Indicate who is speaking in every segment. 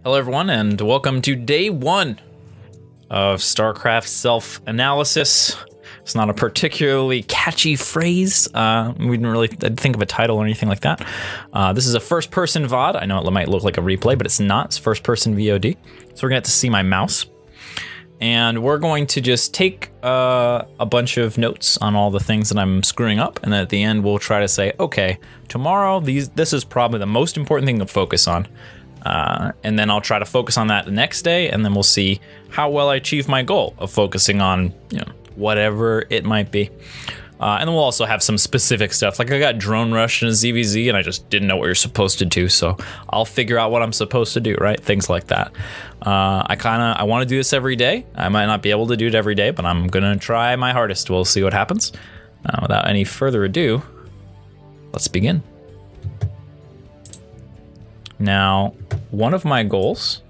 Speaker 1: Hello everyone, and welcome to day 1 of StarCraft self-analysis. It's not a particularly catchy phrase. We didn't really think of a title or anything like that. This is a first-person VOD. I know it might look like a replay, but it's not. It's first-person VOD. So we're gonna have to see my mouse. And we're going to just take a bunch of notes on all the things that I'm screwing up, and then at the end we'll try to say, okay, tomorrow this is probably the most important thing to focus on. And then I'll try to focus on that the next day, and then we'll see how well I achieve my goal of focusing on, whatever it might be. And then we'll also have some specific stuff. Like I got Drone Rush and a ZVZ, and I just didn't know what you're supposed to do, so I'll figure out what I'm supposed to do, right? Things like that. I want to do this every day. I might not be able to do it every day, but I'm gonna try my hardest. We'll see what happens. Without any further ado, let's begin. Now, one of my goals...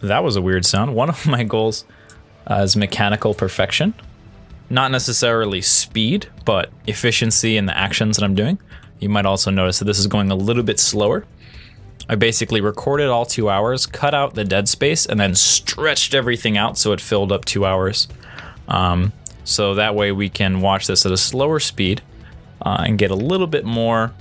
Speaker 1: That was a weird sound. One of my goals is mechanical perfection. Not necessarily speed, but efficiency in the actions that I'm doing. You might also notice that this is going a little bit slower. I basically recorded all 2 hours, cut out the dead space, and then stretched everything out so it filled up 2 hours. So that way we can watch this at a slower speed and get a little bit more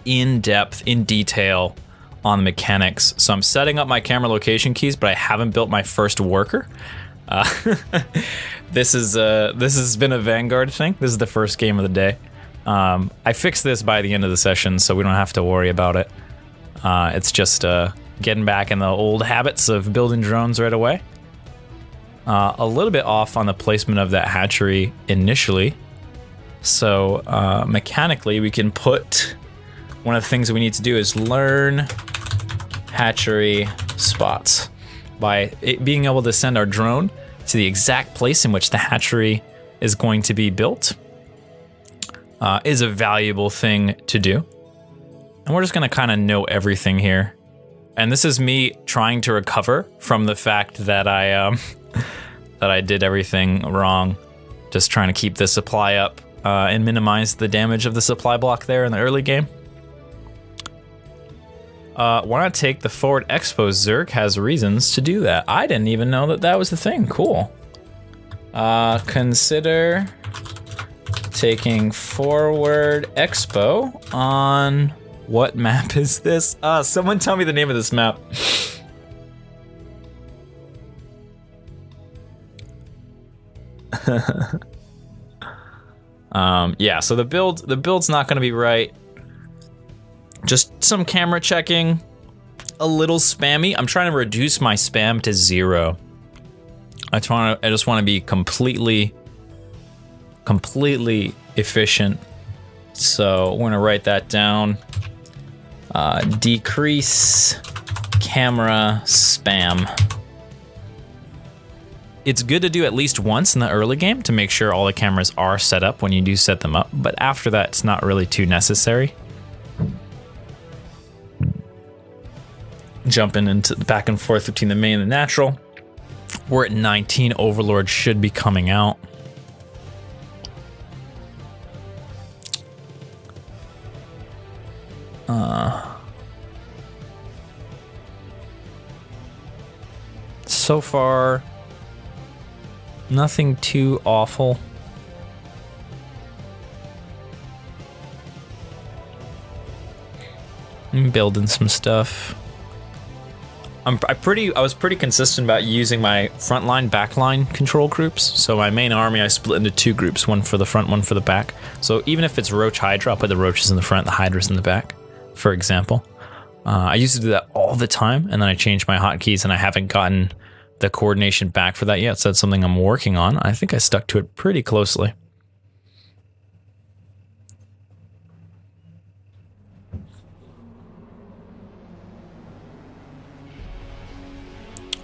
Speaker 1: in depth, in detail on the mechanics. So I'm setting up my camera location keys, but I haven't built my first worker. This has been a Vanguard thing. This is the first game of the day. I fixed this by the end of the session, so we don't have to worry about it. It's just getting back in the old habits of building drones right away. A little bit off on the placement of that hatchery initially. So mechanically, we can put... One of the things that we need to do is learn hatchery spots. By being able to send our drone to the exact place in which the hatchery is going to be built is a valuable thing to do. And we're just gonna kind of know everything here. And this is me trying to recover from the fact that I did everything wrong. Just trying to keep the supply up and minimize the damage of the supply block there in the early game. Why not take the forward expo? Zerg has reasons to do that. I didn't even know that that was the thing. Cool. Consider taking forward expo on... What map is this? Someone tell me the name of this map. Yeah, so the build's not gonna be right. Just some camera checking, a little spammy. I'm trying to reduce my spam to 0. I just want to be completely efficient. So we're gonna write that down. Decrease camera spam. It's good to do at least once in the early game to make sure all the cameras are set up when you do set them up, but after that it's not really too necessary. Jumping into back and forth between the main and the natural. We're at 19, Overlord should be coming out. So far, nothing too awful. I'm building some stuff. I was pretty consistent about using my frontline, backline control groups. So my main army I split into 2 groups, one for the front, one for the back. So even if it's Roach Hydra, I'll put the Roaches in the front, the Hydras in the back, for example. I used to do that all the time, and then I changed my hotkeys, and I haven't gotten the coordination back for that yet. So that's something I'm working on. I think I stuck to it pretty closely.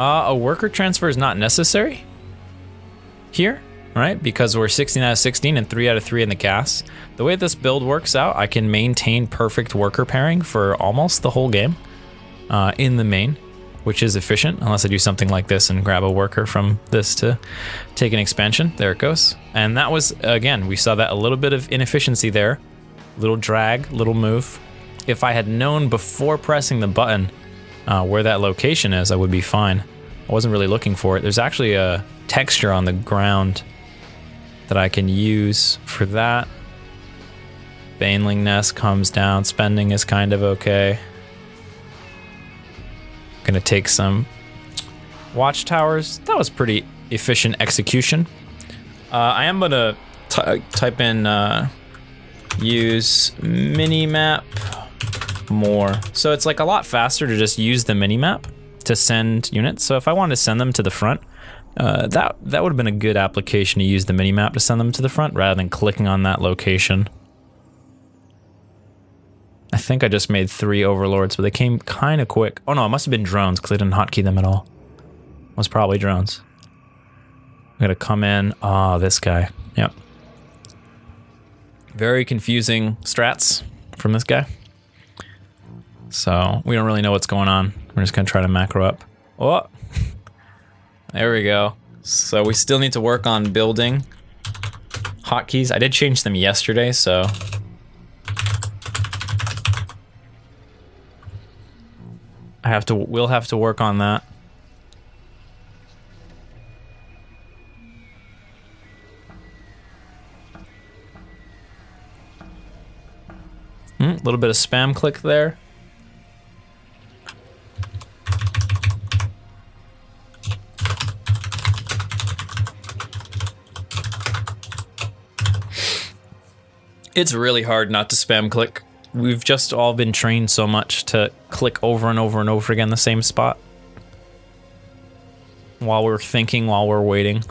Speaker 1: A worker transfer is not necessary here, right? Because we're 16 out of 16 and 3 out of 3 in the gas. The way this build works out, I can maintain perfect worker pairing for almost the whole game in the main, which is efficient, unless I do something like this and grab a worker from this to take an expansion. There it goes. And that was, again, we saw that a little bit of inefficiency there. Little drag, little move. if I had known before pressing the button where that location is, I would be fine. I wasn't really looking for it. There's actually a texture on the ground that I can use for that. Baneling Nest comes down. Spending is kind of okay. Gonna take some watchtowers. That was pretty efficient execution. I am gonna type in use minimap more. So it's like a lot faster to just use the minimap to send units. So if I wanted to send them to the front, that would have been a good application to use the minimap to send them to the front rather than clicking on that location. I think I just made 3 overlords, but they came kind of quick. Oh no, it must have been drones because I didn't hotkey them at all. It was probably drones. I'm gonna come in. Oh, this guy. Yep. Very confusing strats from this guy. So we don't really know what's going on. We're just gonna try to macro up. Oh, there we go. So we still need to work on building hotkeys. I did change them yesterday, so. We'll have to work on that. A little bit of spam click there. It's really hard not to spam click. We've just all been trained so much to click over and over and over again the same spot. While we're thinking, while we're waiting.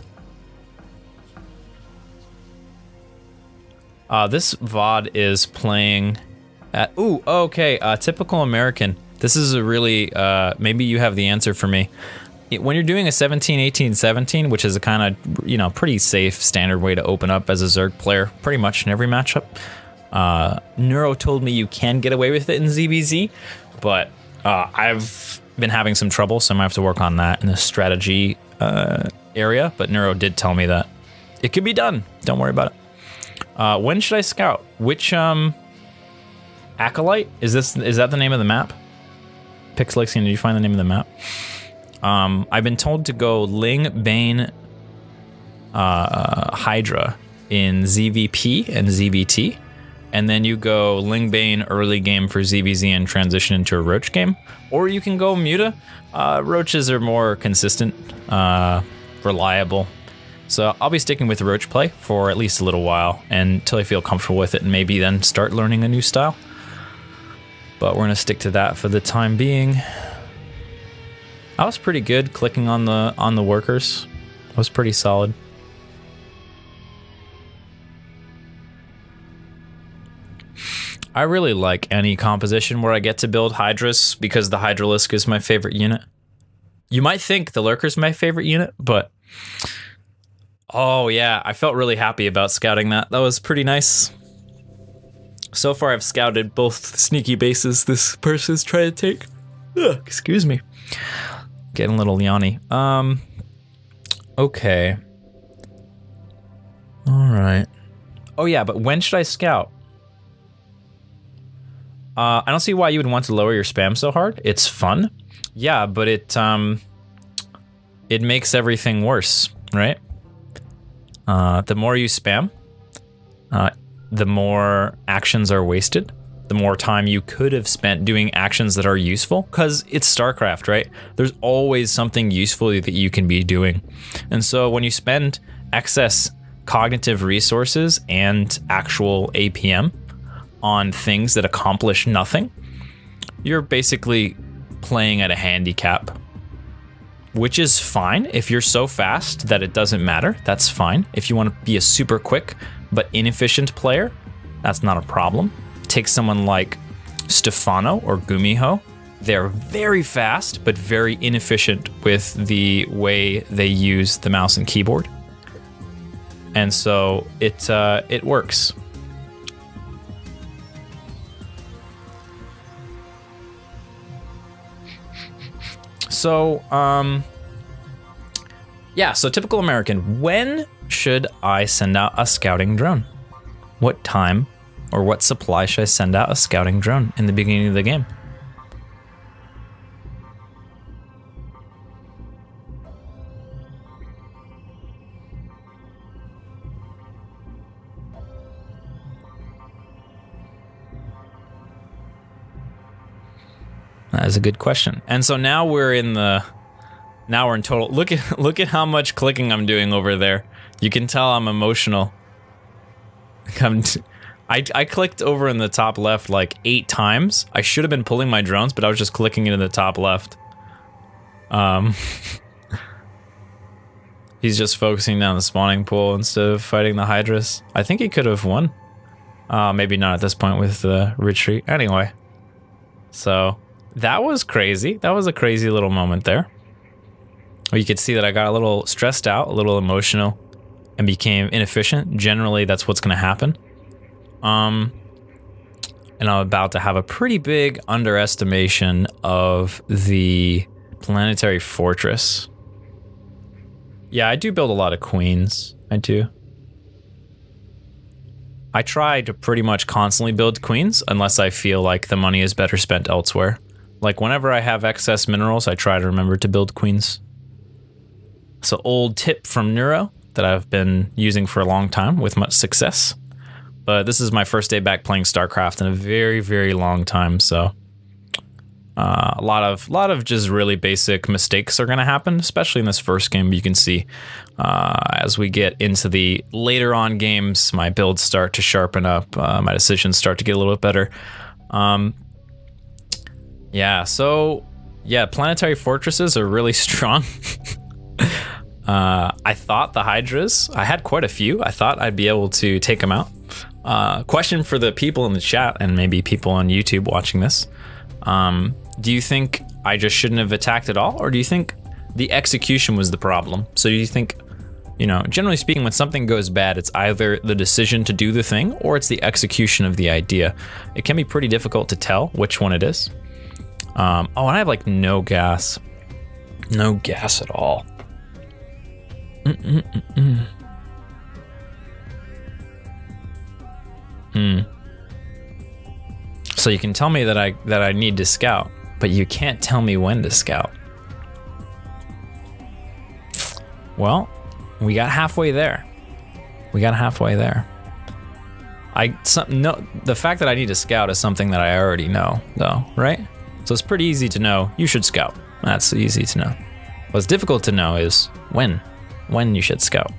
Speaker 1: This VOD is playing at, ooh, okay, typical American. This is a really, maybe you have the answer for me. When you're doing a 17-18-17, which is a kind of, you know, pretty safe standard way to open up as a Zerg player, pretty much in every matchup. Neuro told me you can get away with it in ZBZ, but I've been having some trouble, so I might have to work on that in the strategy area, but Neuro did tell me that it could be done. Don't worry about it. When should I scout? Which Acolyte? Is that the name of the map? Pixelixian, did you find the name of the map? I've been told to go Ling, Bane, Hydra in ZVP and ZVT, and then you go Ling, Bane early game for ZVZ and transition into a Roach game, or you can go Muta. Roaches are more consistent, reliable, so I'll be sticking with Roach play for at least a little while until I feel comfortable with it, and maybe then start learning a new style. But we're gonna stick to that for the time being. I was pretty good clicking on the workers. I was pretty solid. I really like any composition where I get to build Hydras because the Hydralisk is my favorite unit. You might think the Lurker's my favorite unit, but oh yeah, I felt really happy about scouting that. That was pretty nice. So far I've scouted both sneaky bases this person's trying to take. Ugh, excuse me. Getting a little yawny. Okay. Alright. Oh yeah, but when should I scout? I don't see why you would want to lower your spam so hard. It's fun. Yeah, but it makes everything worse, right? The more you spam, the more actions are wasted. The more time you could have spent doing actions that are useful, because it's StarCraft, right? There's always something useful that you can be doing. And so when you spend excess cognitive resources and actual APM on things that accomplish nothing, you're basically playing at a handicap, which is fine. If you're so fast that it doesn't matter, that's fine. If you want to be a super quick but inefficient player, that's not a problem. Take someone like Stefano or Gumiho. They're very fast, but very inefficient with the way they use the mouse and keyboard. And so it works. So, yeah, so typical American. When should I send out a scouting drone? What time Or what supply should I send out a scouting drone in the beginning of the game? That is a good question. And so now we're in total. Look at how much clicking I'm doing over there. You can tell I'm emotional. I clicked over in the top left like 8 times. I should have been pulling my drones, but I was just clicking into the top left. He's just focusing down the spawning pool instead of fighting the Hydras. I think he could have won. Maybe not at this point with the retreat. Anyway, so that was crazy. That was a crazy little moment there. You could see that I got a little stressed out, a little emotional, and became inefficient. Generally, that's what's going to happen. And I'm about to have a pretty big underestimation of the planetary fortress. Yeah, I do build a lot of queens. I do. I try to pretty much constantly build queens unless I feel like the money is better spent elsewhere. Like whenever I have excess minerals, I try to remember to build queens. So old tip from Neuro that I've been using for a long time with much success. But this is my first day back playing StarCraft in a very, very long time, so a lot of just really basic mistakes are going to happen, especially in this first game. You can see as we get into the later on games, my builds start to sharpen up, my decisions start to get a little bit better. Yeah, so yeah, planetary fortresses are really strong. I thought the Hydras, I had quite a few. I thought I'd be able to take them out. Question for the people in the chat and maybe people on YouTube watching this. Do you think I just shouldn't have attacked at all? Or do you think the execution was the problem? So do you think, you know, generally speaking, when something goes bad, it's either the decision to do the thing or it's the execution of the idea. It can be pretty difficult to tell which one it is. Oh, and I have like no gas. No gas at all. So you can tell me that I need to scout, but you can't tell me when to scout. Well, we got halfway there. We got halfway there. The fact that I need to scout is something that I already know, though, right? So it's pretty easy to know you should scout. That's easy to know. What's difficult to know is when you should scout.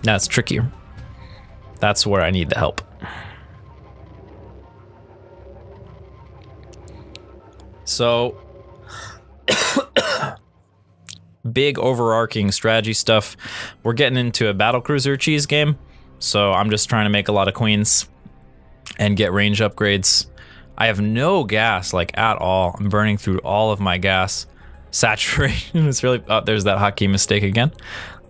Speaker 1: That's trickier. That's where I need the help. So, big overarching strategy stuff. We're getting into a battlecruiser cheese game, so I'm just trying to make a lot of queens and get range upgrades. I have no gas, like, at all. I'm burning through all of my gas. Saturation is really... Oh, there's that hotkey mistake again.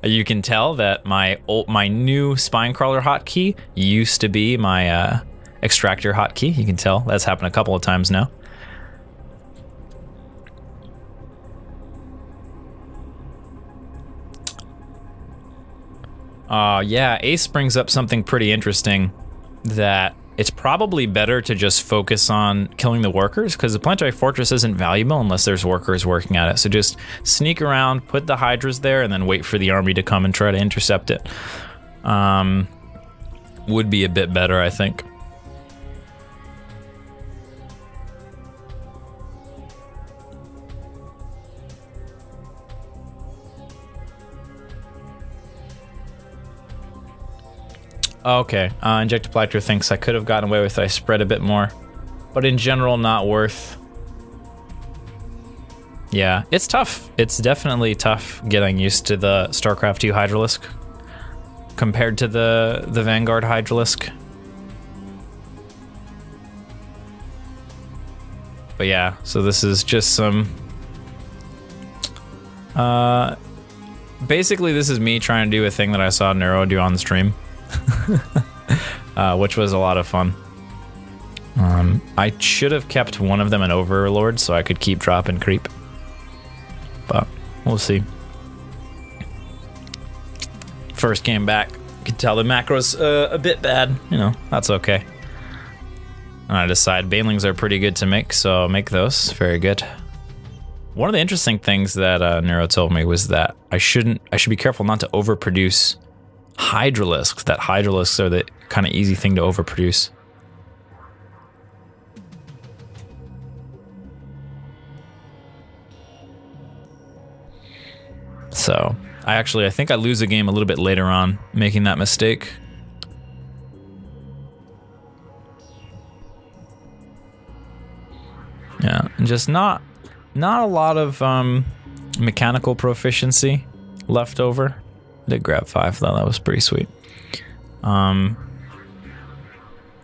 Speaker 1: You can tell that my new Spinecrawler hotkey used to be my extractor hotkey. You can tell that's happened a couple of times now. Yeah, Ace brings up something pretty interesting, that it's probably better to just focus on killing the workers, because the planetary fortress isn't valuable unless there's workers working at it. So just sneak around, put the Hydras there, and then wait for the army to come and try to intercept it. Would be a bit better, I think. Okay, JaKaTaKtv thinks I could have gotten away with it. I spread a bit more, but in general, not worth. Yeah, it's tough. It's definitely tough getting used to the StarCraft 2 Hydralisk compared to the Vanguard Hydralisk. But yeah, so this is just some... basically, this is me trying to do a thing that I saw Neuro do on the stream. Which was a lot of fun. I should have kept one of them an Overlord so I could keep dropping creep. But we'll see. First game back, you could tell the macro's a bit bad. You know, that's okay. And I decide banelings are pretty good to make, so I'll make those. Very good. One of the interesting things that Neuro told me was that I should be careful not to overproduce hydralisks. That hydralisks are the kind of easy thing to overproduce. So I think I lose a game a little bit later on making that mistake. Yeah, and just not a lot of mechanical proficiency left over. I did grab 5 though, that was pretty sweet.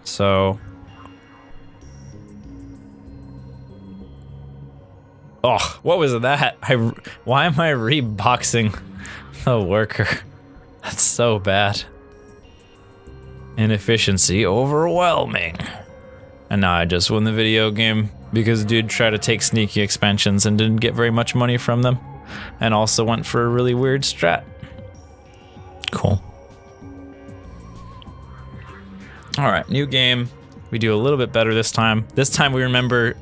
Speaker 1: So oh, what was that? Why am I reboxing the worker? That's so bad. Inefficiency overwhelming. And now I just won the video game because dude tried to take sneaky expansions and didn't get very much money from them. And also went for a really weird strat. Cool. Alright, new game. We do a little bit better this time. This time we remember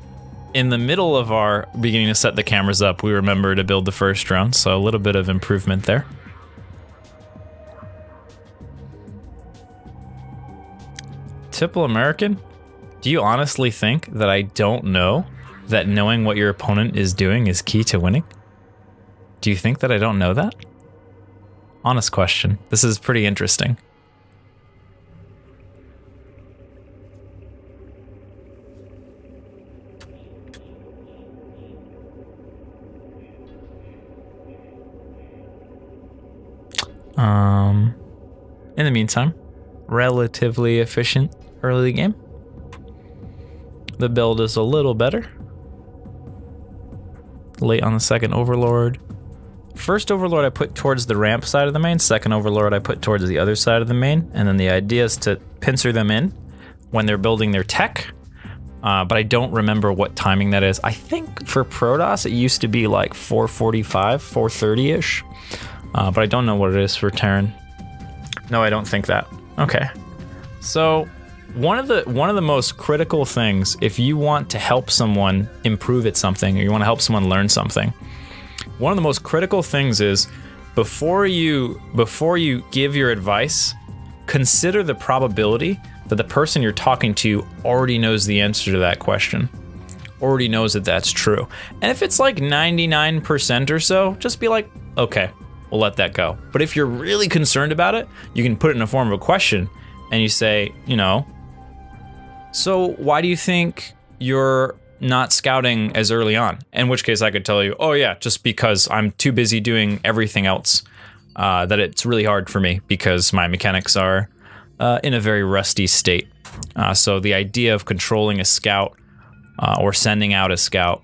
Speaker 1: in the middle of our beginning to set the cameras up, we remember to build the first drone, so a little bit of improvement there. Typical American? Do you honestly think that I don't know that knowing what your opponent is doing is key to winning? Do you think that I don't know that? Honest question. This is pretty interesting. In the meantime, relatively efficient early game. The build is a little better. Late on the second Overlord. First Overlord I put towards the ramp side of the main, second Overlord I put towards the other side of the main, and then the idea is to pincer them in when they're building their tech, but I don't remember what timing that is. I think for Protoss it used to be like 4:45, 4:30-ish, but I don't know what it is for Terran. No, I don't think that. Okay. So one of the most critical things if you want to help someone improve at something, or you want to help someone learn something, one of the most critical things is before you give your advice, consider the probability that the person you're talking to already knows the answer to that question, already knows that that's true. And if it's like 99% or so, just be like, okay, we'll let that go. But if you're really concerned about it, you can put it in the form of a question and you say, you know, so why do you think you're not scouting as early on? In which case I could tell you, oh yeah, just because I'm too busy doing everything else, that it's really hard for me because my mechanics are in a very rusty state. So the idea of controlling a scout or sending out a scout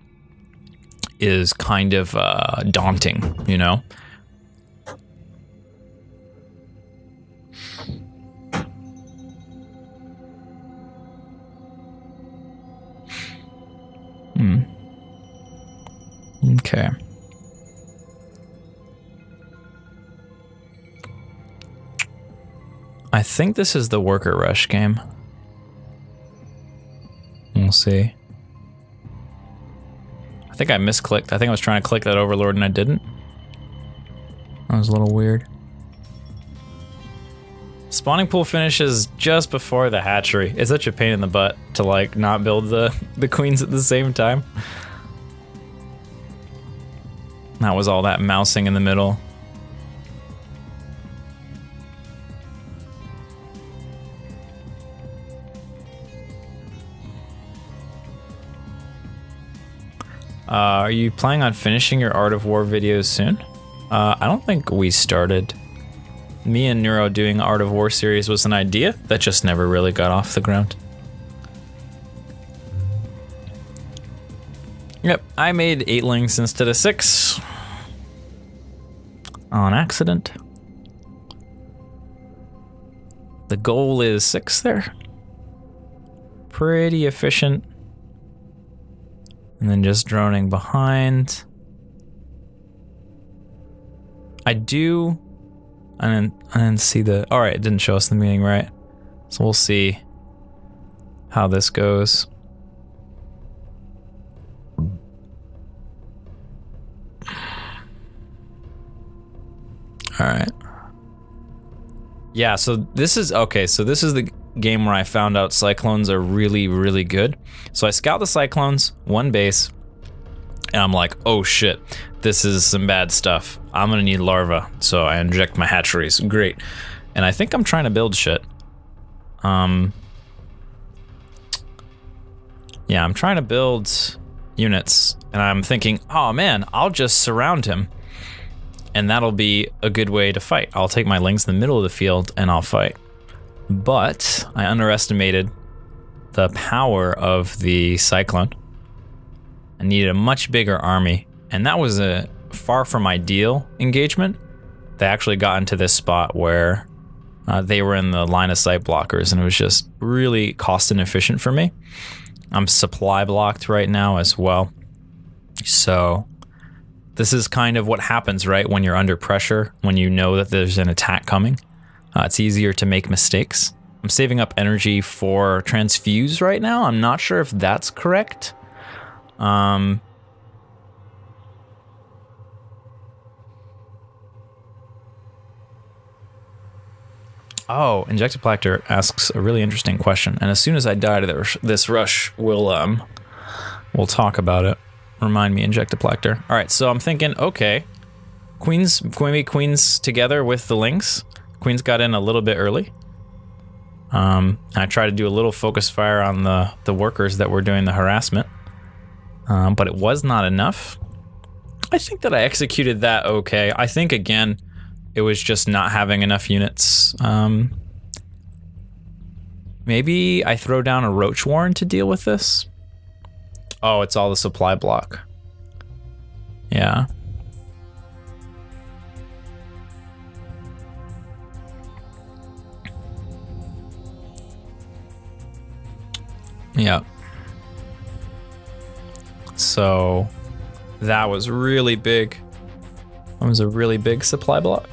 Speaker 1: is kind of daunting, you know? Okay. I think this is the worker rush game. We'll see. I think I misclicked. I think I was trying to click that Overlord and I didn't. That was a little weird. Spawning pool finishes just before the hatchery. It's such a pain in the butt to like not build the queens at the same time. That was all that mousing in the middle. Are you planning on finishing your Art of War videos soon? I don't think we started. Me and Neuro doing Art of War series was an idea that just never really got off the ground. Yep, I made 8-lings instead of 6. On accident. The goal is 6 there. Pretty efficient. And then just droning behind. I do... I didn't see the... Alright, it didn't show us the meaning right. So we'll see. how this goes. All right. Yeah, so this is, okay, so this is the game where I found out cyclones are really, really good. So I scout the cyclones, one base, and I'm like, oh shit, this is some bad stuff. I'm gonna need larvae, so I inject my hatcheries, great. And I think I'm trying to build shit. Yeah, I'm trying to build units, and I'm thinking, oh man, I'll just surround him. And that'll be a good way to fight. I'll take my lings in the middle of the field and I'll fight. But I underestimated the power of the cyclone. I needed a much bigger army, and that was a far from ideal engagement. They actually got into this spot where they were in the line of sight blockers, and it was just really cost inefficient for me. I'm supply blocked right now as well. So this is kind of what happens, right, when you're under pressure, when you know that there's an attack coming. It's easier to make mistakes. I'm saving up energy for transfuse right now. I'm not sure if that's correct. Oh, JaKaTaKtv asks a really interesting question, and as soon as I die to this rush, we'll talk about it. Remind me, JaKaTaKtv. All right, so I'm thinking, okay, queens together with the lynx. Queens got in a little bit early. I tried to do a little focus fire on the workers that were doing the harassment, but it was not enough. I think that I executed that okay. I think, again, it was just not having enough units. Maybe I throw down a roach warren to deal with this. Oh, it's all the supply block. Yeah. Yeah. So that was really big. That was a really big supply block.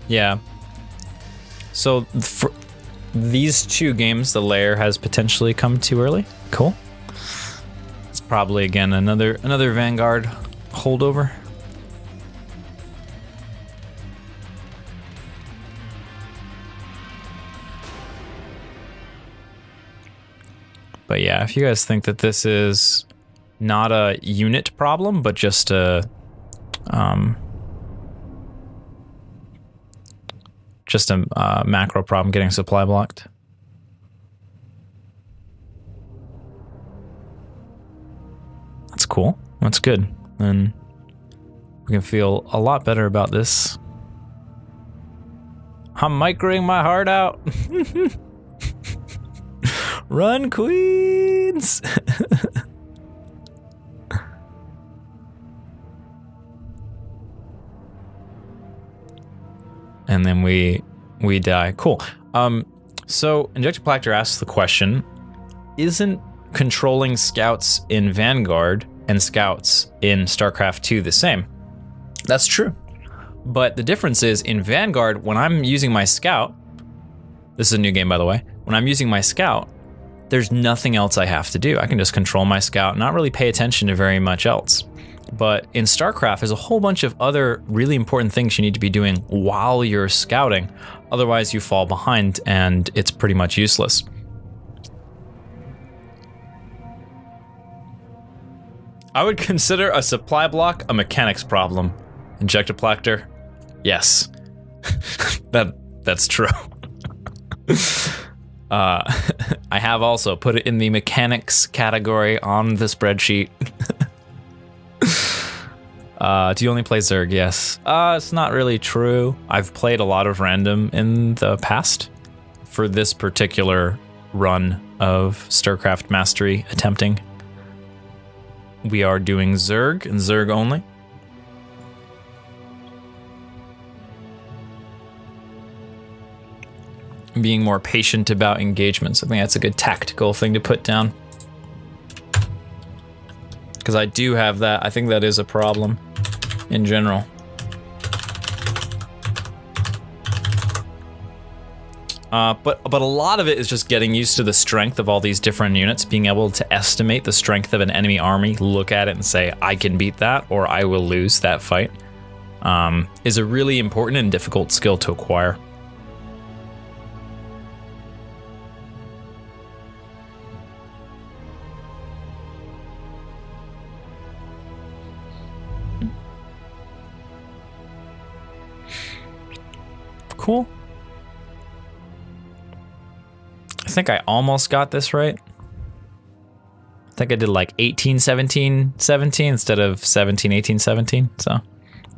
Speaker 1: Yeah. So for these two games, the layer has potentially come too early. Cool. It's probably, again, another Vanguard holdover. But yeah, if you guys think that this is not a unit problem, but just a macro problem getting supply blocked. That's cool. That's good. Then we can feel a lot better about this. I'm microing my heart out. Run, queens! And then we die. Cool. So JaKaTaKtv asks the question, isn't controlling scouts in Vanguard and scouts in StarCraft 2 the same? That's true. But the difference is, in Vanguard, when I'm using my scout, this is a new game by the way, when I'm using my scout, there's nothing else I have to do. I can just control my scout, not really pay attention to very much else. But in StarCraft, there's a whole bunch of other really important things you need to be doing while you're scouting. Otherwise, you fall behind and it's pretty much useless. I would consider a supply block a mechanics problem. JaKaTaKtv, yes. That's true. I have also put it in the mechanics category on the spreadsheet. Do you only play Zerg? Yes. It's not really true. I've played a lot of random in the past. For this particular run of StarCraft Mastery attempting, we are doing Zerg and Zerg only. being more patient about engagements. I think that's a good tactical thing to put down. Because I do have that. I think that is a problem in general. But a lot of it is just getting used to the strength of all these different units, being able to estimate the strength of an enemy army, look at it and say, I can beat that or I will lose that fight, is a really important and difficult skill to acquire. Cool. I think I almost got this right. I think I did like 18, 17, 17 instead of 17, 18, 17. So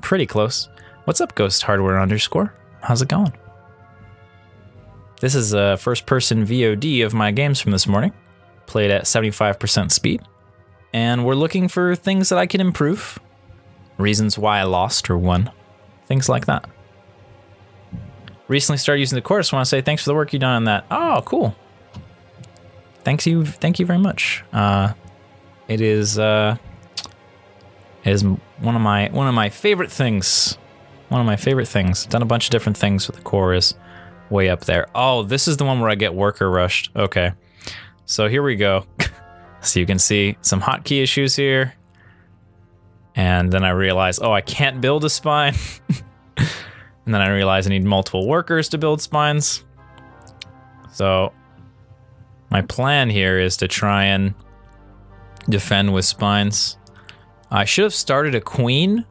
Speaker 1: pretty close. What's up, Ghost Hardware _? How's it going? This is a first-person VOD of my games from this morning. Played at 75% speed. And we're looking for things that I can improve. Reasons why I lost or won. Things like that. Recently started using the course. I want to say thanks for the work you've done on that. Oh, cool. Thank you very much. It is one of my favorite things. One of my favorite things. Done a bunch of different things, but the core is way up there. Oh, this is the one where I get worker rushed. Okay, so here we go. So you can see some hotkey issues here, and then I realize, oh, I can't build a spine. And then I realize I need multiple workers to build spines. So my plan here is to try and defend with spines. I should have started a queen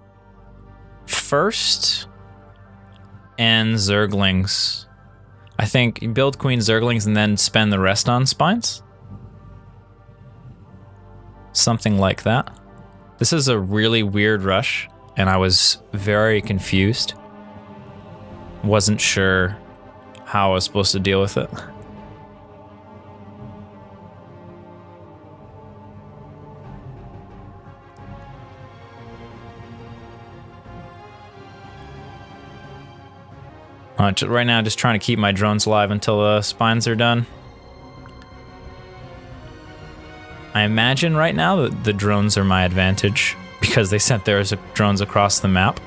Speaker 1: first and zerglings. I think you build queen zerglings and then spend the rest on spines. Something like that. This is a really weird rush and I was very confused. Wasn't sure how I was supposed to deal with it. Right now, just trying to keep my drones alive until the spines are done. I imagine right now that the drones are my advantage because they sent their drones across the map.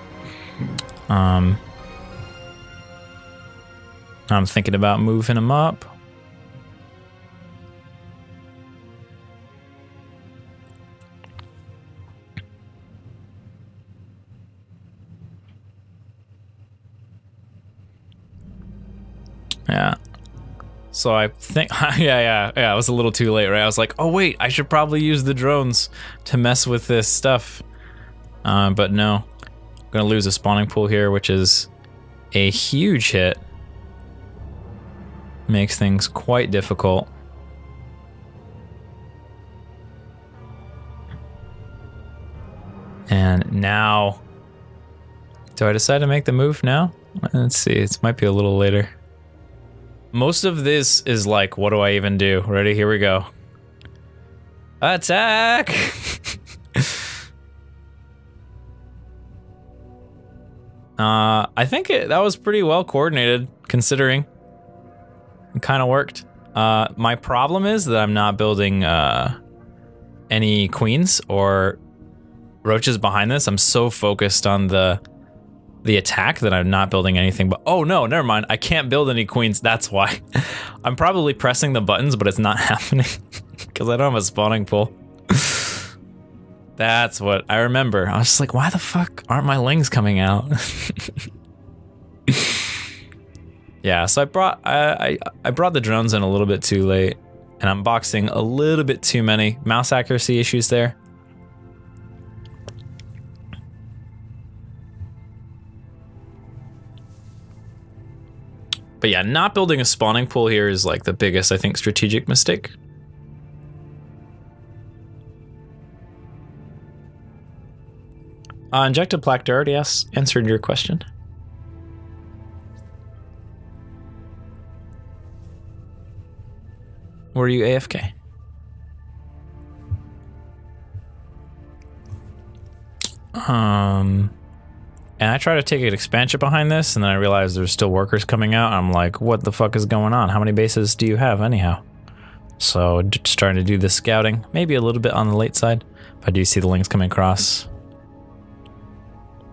Speaker 1: I'm thinking about moving them up. Yeah. So I think, yeah, I was a little too late, right? I was like, oh wait, I should probably use the drones to mess with this stuff. But no, I'm gonna lose a spawning pool here, which is a huge hit. Makes things quite difficult. And now, do I decide to make the move now? Let's see, it might be a little later. Most of this is like, what do I even do? Ready? Here we go. Attack! I think that was pretty well coordinated, considering. It kind of worked. My problem is that I'm not building any queens or roaches behind this. I'm so focused on the attack that I'm not building anything. But oh no, never mind. I can't build any queens. That's why. I'm probably pressing the buttons, but it's not happening because I don't have a spawning pool. That's what I remember. I was just like, why the fuck aren't my lings coming out? Yeah, so I brought the drones in a little bit too late, and I'm boxing a little bit too many mouse accuracy issues there. But yeah, not building a spawning pool here is like the biggest, I think, strategic mistake. JaKaTaKtv already answered your question. Were you AFK? And I try to take an expansion behind this, and then I realize there's still workers coming out. I'm like, what the fuck is going on? How many bases do you have anyhow? So just starting to do the scouting, maybe a little bit on the late side. But I do see the links coming across.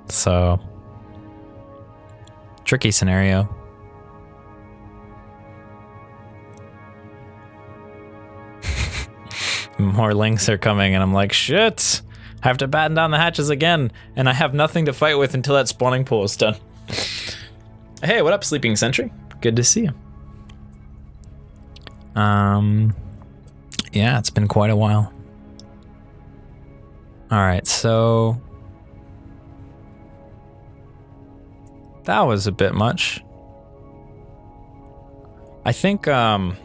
Speaker 1: So tricky scenario. More links are coming, and I'm like, shit. I have to batten down the hatches again, and I have nothing to fight with until that spawning pool is done. Hey, what up, Sleeping Sentry? Good to see you. Yeah, it's been quite a while. All right, so that was a bit much. I think we're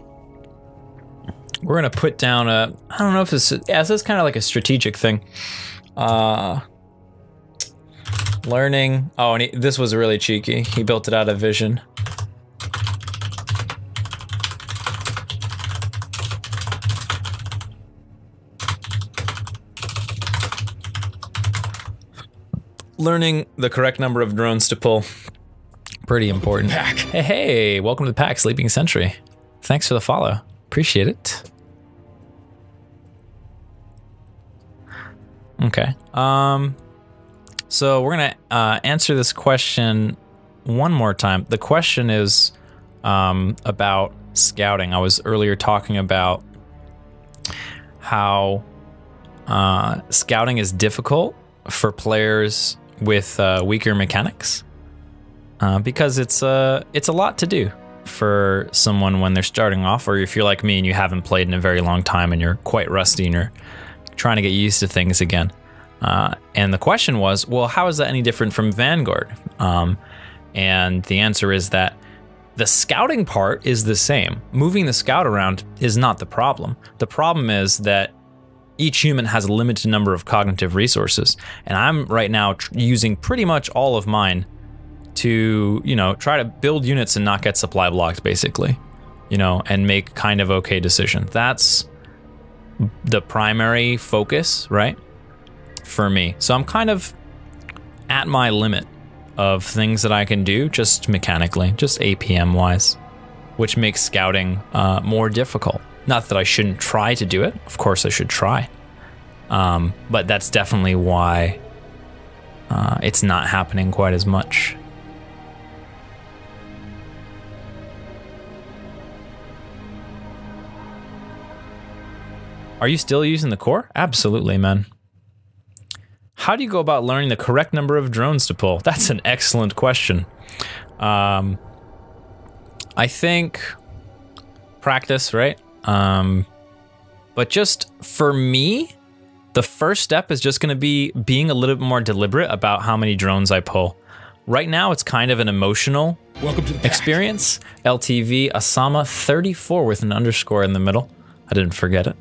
Speaker 1: gonna put down a, I don't know if this is kind of like a strategic thing. Learning, oh, and this was really cheeky. He built it out of vision. Learning the correct number of drones to pull. Pretty important. Hey, hey, welcome to the pack, Sleeping Sentry. Thanks for the follow. Appreciate it. Okay. So we're gonna answer this question one more time. The question is about scouting. I was earlier talking about how scouting is difficult for players with weaker mechanics because it's a lot to do for someone when they're starting off, or if you're like me and you haven't played in a very long time and you're quite rusty and you're trying to get used to things again. And the question was, well, how is that any different from Vanguard? And the answer is that the scouting part is the same. Moving the scout around is not the problem. The problem is that each human has a limited number of cognitive resources. And I'm right now using pretty much all of mine to, you know, try to build units and not get supply blocked, basically, you know, and make kind of okay decisions. That's the primary focus, right, for me. So I'm kind of at my limit of things that I can do just mechanically, just APM wise, which makes scouting more difficult. Not that I shouldn't try to do it. Of course I should try. But that's definitely why it's not happening quite as much. Are you still using the core? Absolutely, man. How do you go about learning the correct number of drones to pull? That's an excellent question. I think practice, right? But just for me, the first step is just gonna be being a little bit more deliberate about how many drones I pull. Right now, it's kind of an emotional experience. LTV Asama 34 with an underscore in the middle. I didn't forget it.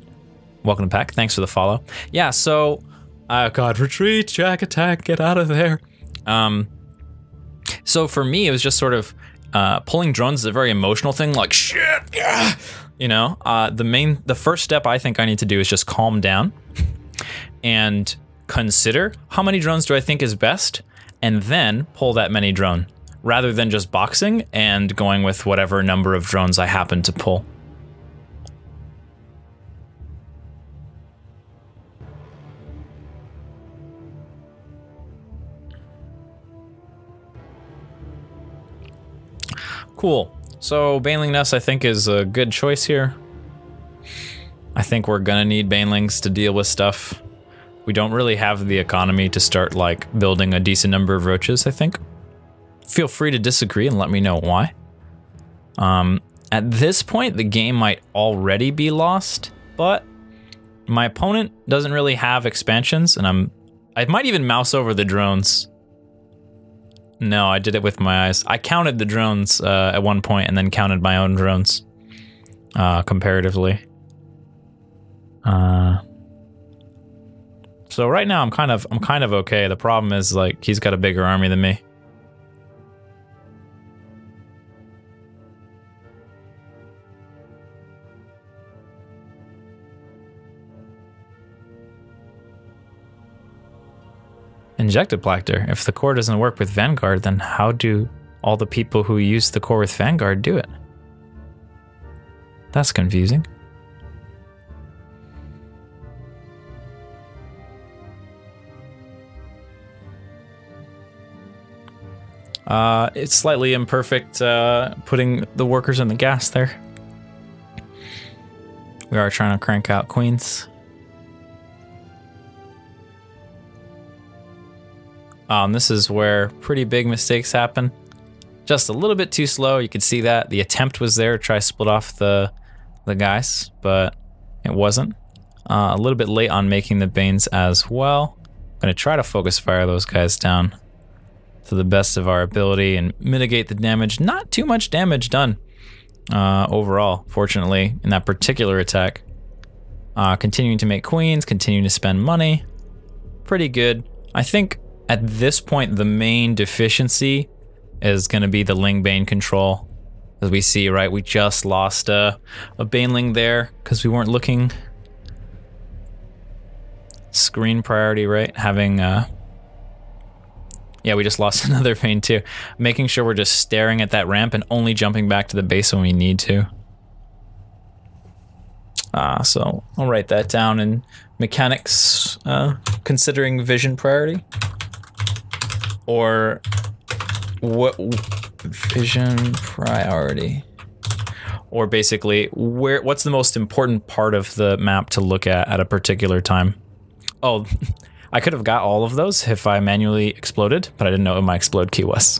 Speaker 1: Welcome to pack. Thanks for the follow. Yeah, so God, retreat, JaKaTaK, get out of there. So for me, it was just sort of pulling drones is a very emotional thing, like shit, yeah. You know, the first step I think I need to do is just calm down and consider how many drones do I think is best, and then pull that many drone, rather than just boxing and going with whatever number of drones I happen to pull. Cool. So Baneling Nest, I think, is a good choice here. I think we're gonna need Banelings to deal with stuff. We don't really have the economy to start like building a decent number of roaches, I think. Feel free to disagree and let me know why. At this point, the game might already be lost, but my opponent doesn't really have expansions, and I might even mouse over the drones. No, I did it with my eyes. I counted the drones at one point and then counted my own drones comparatively. So right now I'm kind of okay. The problem is like he's got a bigger army than me. Injected Plactor. If the core doesn't work with Vanguard, then how do all the people who use the core with Vanguard do it? That's confusing. It's slightly imperfect putting the workers in the gas there. We are trying to crank out queens. And this is where pretty big mistakes happen. Just a little bit too slow. You could see that. The attempt was there to try to split off the guys, but it wasn't. A little bit late on making the Banes as well. I'm going to try to focus fire those guys down to the best of our ability and mitigate the damage. Not too much damage done overall, fortunately, in that particular attack. Continuing to make queens, continuing to spend money. Pretty good. I think at this point, the main deficiency is going to be the Ling Bane control. As we see, right, we just lost a Baneling there because we weren't looking. Screen priority, right? Having, yeah, we just lost another Bane too. Making sure we're just staring at that ramp and only jumping back to the base when we need to. So I'll write that down in mechanics, considering vision priority. Or what vision priority? Or basically, what's the most important part of the map to look at a particular time? Oh, I could have got all of those if I manually exploded, but I didn't know what my explode key was.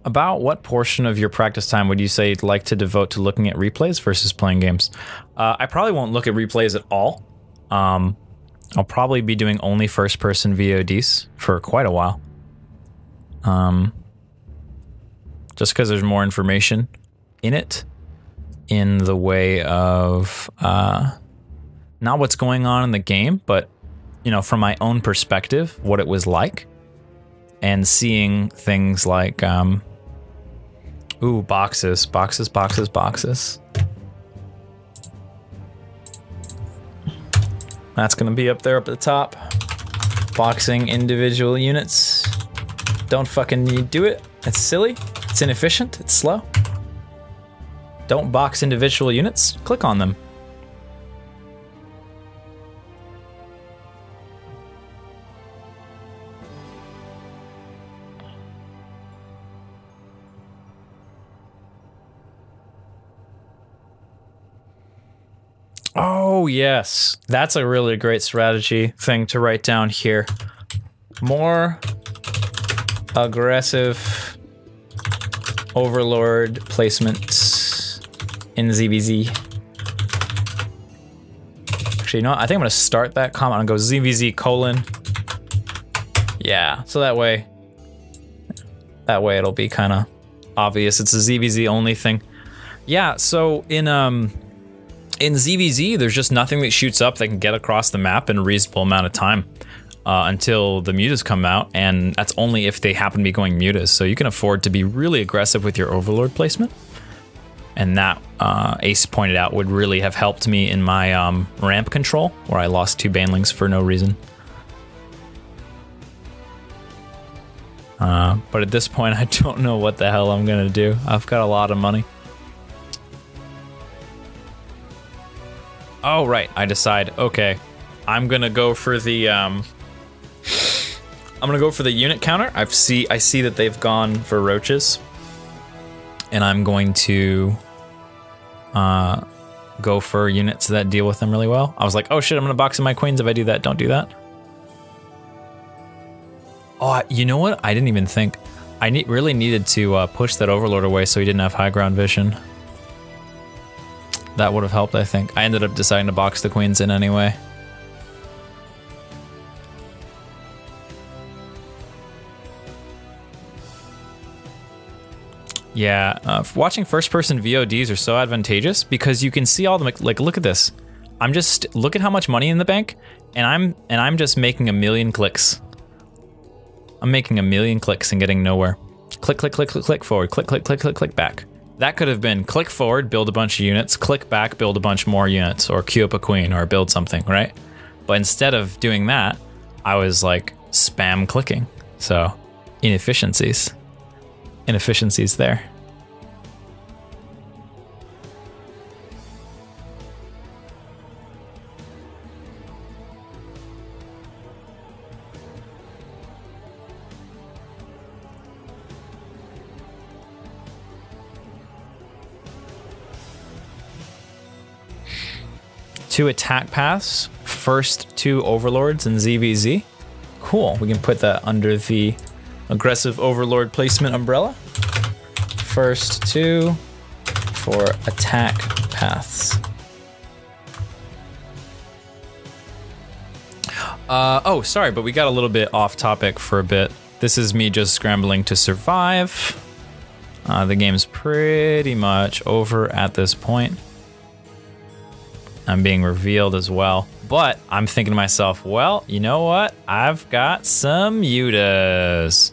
Speaker 1: About what portion of your practice time would you say you'd like to devote to looking at replays versus playing games? I probably won't look at replays at all. I'll probably be doing only first-person VODs for quite a while. Just because there's more information in it, in the way of not what's going on in the game, but you know, from my own perspective, what it was like, and seeing things like ooh, boxes. That's gonna be up there up at the top. Boxing individual units. Don't fucking do it. It's silly. It's inefficient. It's slow. Don't box individual units. Click on them. Oh, yes. That's a really great strategy thing to write down here. More aggressive overlord placement in ZVZ. Actually, you know what? I think I'm going to start that comment and go ZVZ colon. Yeah, so that way it'll be kind of obvious. It's a ZVZ only thing. Yeah, so in ZVZ, there's just nothing that shoots up that can get across the map in a reasonable amount of time until the mutas come out, and that's only if they happen to be going mutas. So you can afford to be really aggressive with your overlord placement, and that Ace pointed out would really have helped me in my ramp control, where I lost 2 banelings for no reason. But at this point, I don't know what the hell I'm gonna do. I've got a lot of money. Oh, right, I decide, okay, I'm gonna go for the, unit counter. I see that they've gone for roaches. And I'm going to go for units that deal with them really well. I was like, oh shit, I'm gonna box in my queens if I do that. Don't do that. Oh, you know what? I didn't even think. I really needed to push that overlord away so he didn't have high ground vision. That would have helped, I think. I ended up deciding to box the queens in anyway. Yeah, watching first-person VODs are so advantageous because you can see all the, like, look at this. Look at how much money in the bank, and I'm just making 1,000,000 clicks. I'm making 1,000,000 clicks and getting nowhere. Click, click, click, click, click forward. Click, click, click, click, click back. that could have been click forward, build a bunch of units, click back, build a bunch more units, or queue up a queen, or build something, right? But instead of doing that, I was like spam clicking. So inefficiencies there. Two attack paths, first two overlords in ZVZ. Cool, we can put that under the aggressive overlord placement umbrella. First two for attack paths. Oh, sorry, but we got a little bit off topic for a bit. This is me just scrambling to survive. The game's pretty much over at this point. I'm being revealed as well. But I'm thinking to myself, well, you know what? I've got some Yutas.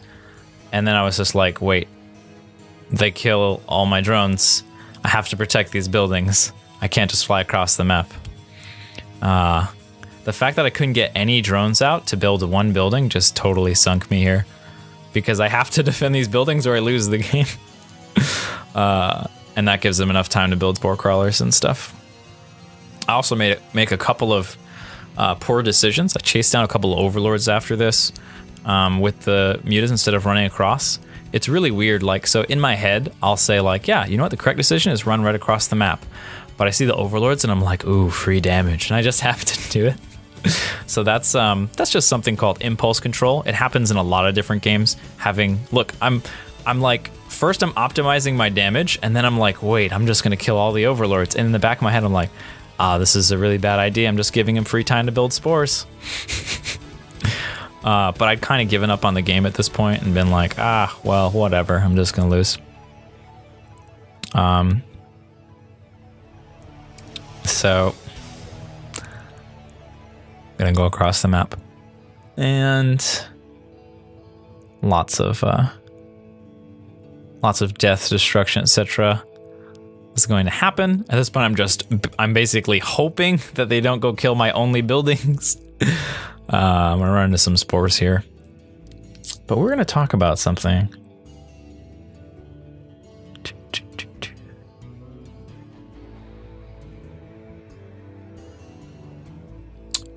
Speaker 1: And then I was just like, wait, they kill all my drones. I have to protect these buildings. I can't just fly across the map. The fact that I couldn't get any drones out to build one building just totally sunk me here. Because I have to defend these buildings or I lose the game. And that gives them enough time to build spore crawlers and stuff. I also make a couple of poor decisions. I chased down a couple of overlords after this with the mutas instead of running across. It's really weird. Like, so in my head, I'll say like, yeah, you know what? The correct decision is run right across the map. But I see the overlords and I'm like, ooh, free damage. And I just have to do it. So that's just something called impulse control. It happens in a lot of different games. Look, I'm like, first I'm optimizing my damage and then I'm like, wait, I'm just gonna kill all the overlords. And in the back of my head, I'm like, this is a really bad idea. I'm just giving him free time to build spores. But I'd kind of given up on the game at this point and been like, well, whatever. I'm just gonna lose. So I'm gonna go across the map, and lots of death, destruction, etc. is going to happen. At this point, I'm basically hoping that they don't go kill my only buildings. I'm gonna run into some spores here, but we're gonna talk about something.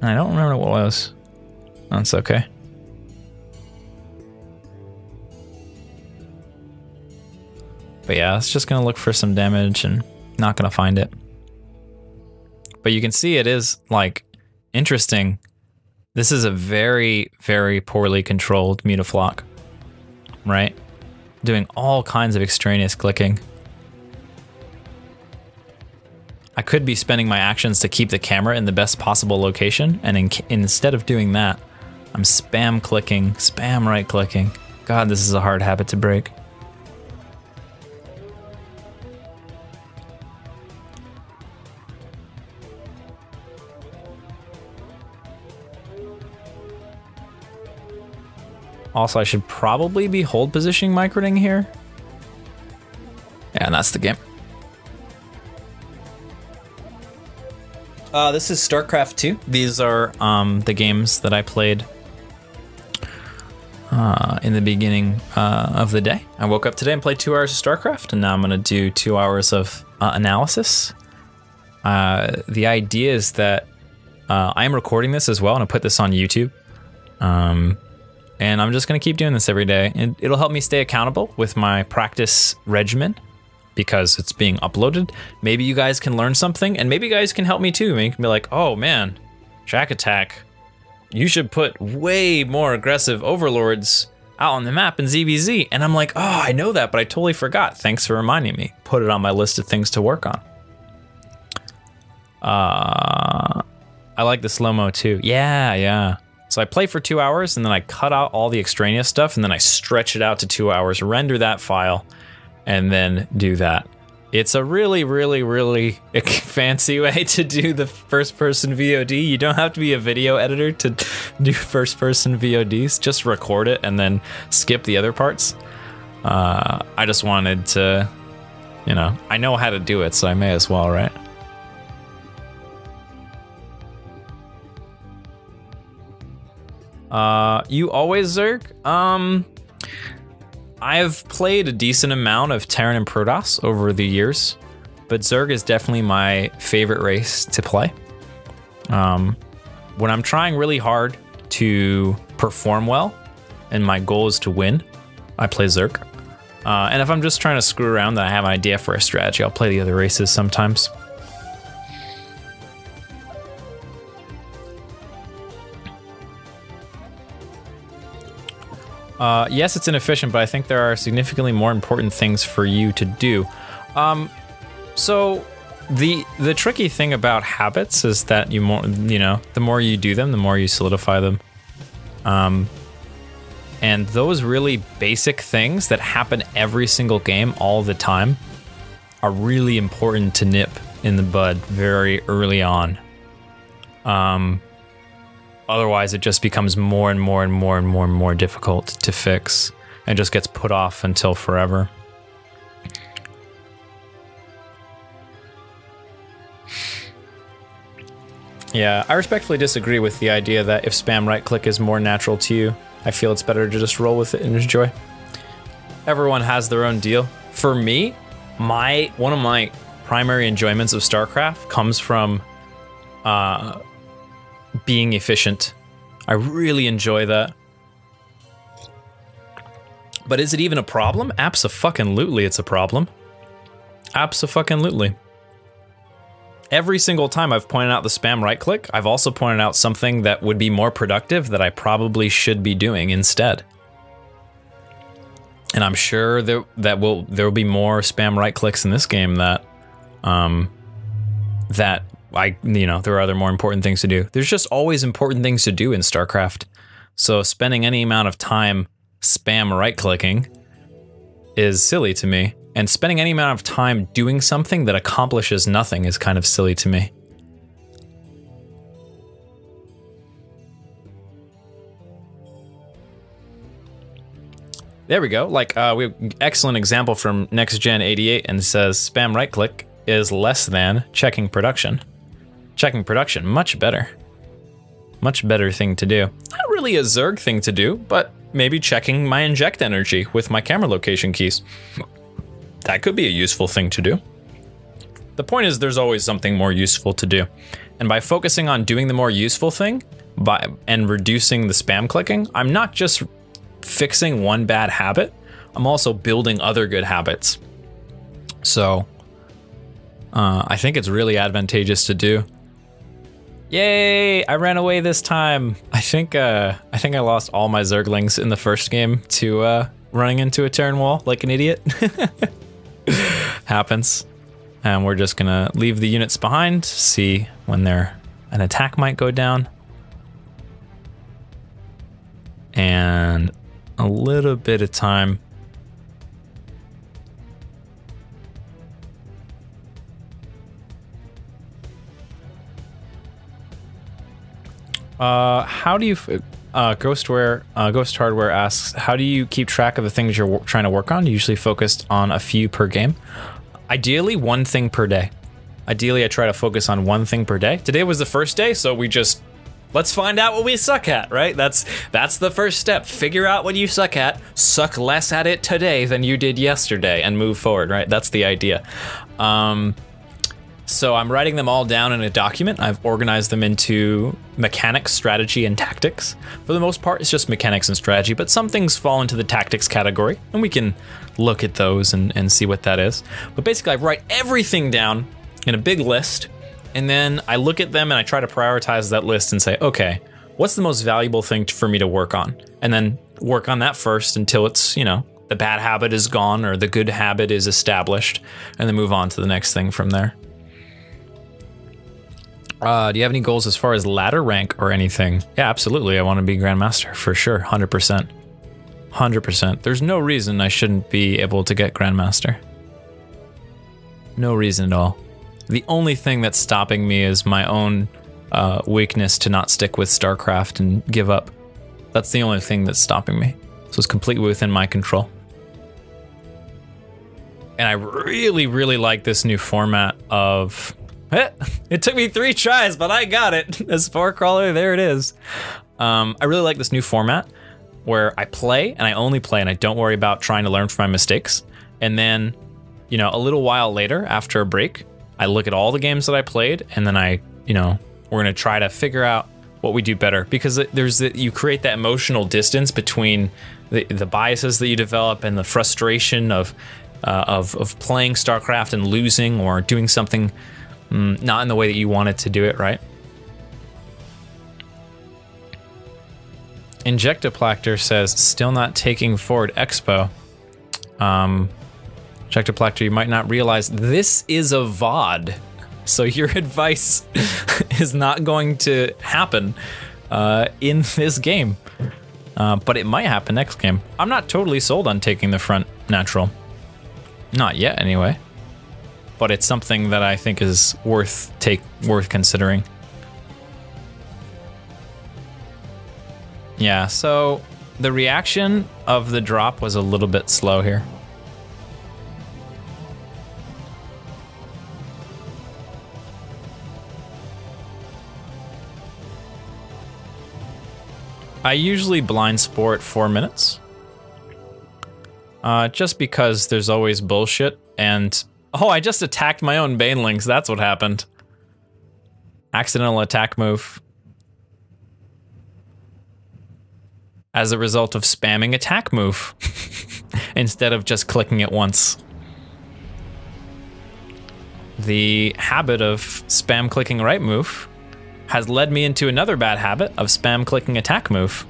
Speaker 1: I don't remember what it was. That's okay. But yeah, it's just gonna look for some damage and not gonna find it. But you can see it is like interesting. This is a very, very poorly controlled mutaflock, right? Doing all kinds of extraneous clicking. I could be spending my actions to keep the camera in the best possible location, and instead of doing that, I'm spam clicking, spam right clicking. God, this is a hard habit to break. Also, I should probably be hold positioning microing here. Yeah, and that's the game. This is StarCraft 2. These are the games that I played in the beginning of the day. I woke up today and played 2 hours of StarCraft, and now I'm gonna do 2 hours of analysis. The idea is that I am recording this as well, and I put this on YouTube. And I'm just gonna keep doing this every day, and it'll help me stay accountable with my practice regimen because it's being uploaded. Maybe you guys can learn something, and maybe you guys can help me too. Maybe you can be like, oh man, JaKaTaK, you should put way more aggressive overlords out on the map in ZVZ. And I'm like, oh, I know that, but I totally forgot. Thanks for reminding me. Put it on my list of things to work on. I like the slow-mo too. Yeah. So I play for 2 hours and then I cut out all the extraneous stuff and then I stretch it out to 2 hours, render that file, and then do that. It's a really, really, really fancy way to do the first-person VOD. You don't have to be a video editor to do first-person VODs. Just record it and then skip the other parts. I just wanted to you know, I know how to do it, so I may as well, right? You always Zerg? I've played a decent amount of Terran and Protoss over the years, but Zerg is definitely my favorite race to play. When I'm trying really hard to perform well, and my goal is to win, I play Zerg. And if I'm just trying to screw around and I have an idea for a strategy, I'll play the other races sometimes. Yes, it's inefficient, but I think there are significantly more important things for you to do. So the tricky thing about habits is that the more you do them, the more you solidify them. And those really basic things that happen every single game all the time are really important to nip in the bud very early on. Otherwise, it just becomes more and more difficult to fix and just gets put off until forever. Yeah, I respectfully disagree with the idea that if spam right click is more natural to you, I feel it's better to just roll with it and enjoy. Everyone has their own deal. For me, one of my primary enjoyments of StarCraft comes from being efficient. I really enjoy that. But is it even a problem? Abso-fucking-lutely it's a problem. Abso-fucking-lutely. Every single time I've pointed out the spam right click, I've also pointed out something that would be more productive that I probably should be doing instead. And I'm sure there will be more spam right clicks in this game that there are other more important things to do. There's just always important things to do in StarCraft. So spending any amount of time spam right clicking is silly to me. And spending any amount of time doing something that accomplishes nothing is kind of silly to me. There we go. Like, we have an excellent example from Next Gen 88 and it says spam right click is less than checking production. Checking production, much better. Much better thing to do. Not really a Zerg thing to do, but maybe checking my inject energy with my camera location keys. That could be a useful thing to do. The point is there's always something more useful to do. And by focusing on doing the more useful thing and reducing the spam clicking, I'm not just fixing one bad habit, I'm also building other good habits. So I think it's really advantageous to do. Yay, I ran away this time. I think I lost all my Zerglings in the first game to running into a Terran wall like an idiot. Happens. And we're just gonna leave the units behind, see when an attack might go down. And a little bit of time. How do you, Ghost Hardware asks, how do you keep track of the things you're trying to work on? You usually focused on a few per game. Ideally, one thing per day. Ideally, I try to focus on one thing per day. Today was the first day, so let's find out what we suck at, right? That's the first step. Figure out what you suck at, suck less at it today than you did yesterday, and move forward, right? That's the idea. So I'm writing them all down in a document. I've organized them into mechanics, strategy, and tactics. For the most part, it's just mechanics and strategy, but some things fall into the tactics category, and we can look at those and see what that is. But basically, I write everything down in a big list, and then I look at them and I try to prioritize that list and say, okay, what's the most valuable thing for me to work on? And then work on that first until it's, the bad habit is gone or the good habit is established, and then move on to the next thing from there. Do you have any goals as far as ladder rank or anything? Yeah, absolutely. I want to be Grandmaster for sure. 100%. 100%. There's no reason I shouldn't be able to get Grandmaster. No reason at all. The only thing that's stopping me is my own weakness to not stick with StarCraft and give up. That's the only thing that's stopping me. So it's completely within my control. And I really, really like this new format of, it took me 3 tries, but I got it. A spore crawler, there it is. I really like this new format where I play and I only play and I don't worry about trying to learn from my mistakes. And then, you know, a little while later after a break, I look at all the games that I played and then we're gonna try to figure out what we do better, because you create that emotional distance between the biases that you develop and the frustration of playing StarCraft and losing or doing something not in the way that you wanted to do it, right? Injectoplactor says, still not taking forward Expo. Injectoplactor, you might not realize this is a VOD. So your advice is not going to happen in this game. But it might happen next game. I'm not totally sold on taking the front natural. Not yet, anyway. But it's something that I think is worth considering. Yeah, so the reaction of the drop was a little bit slow here. I usually blind sport 4 minutes. Just because there's always bullshit and... Oh, I just attacked my own banelings, that's what happened. Accidental attack move. As a result of spamming attack move. Instead of just clicking it once. The habit of spam clicking right move has led me into another bad habit of spam clicking attack move.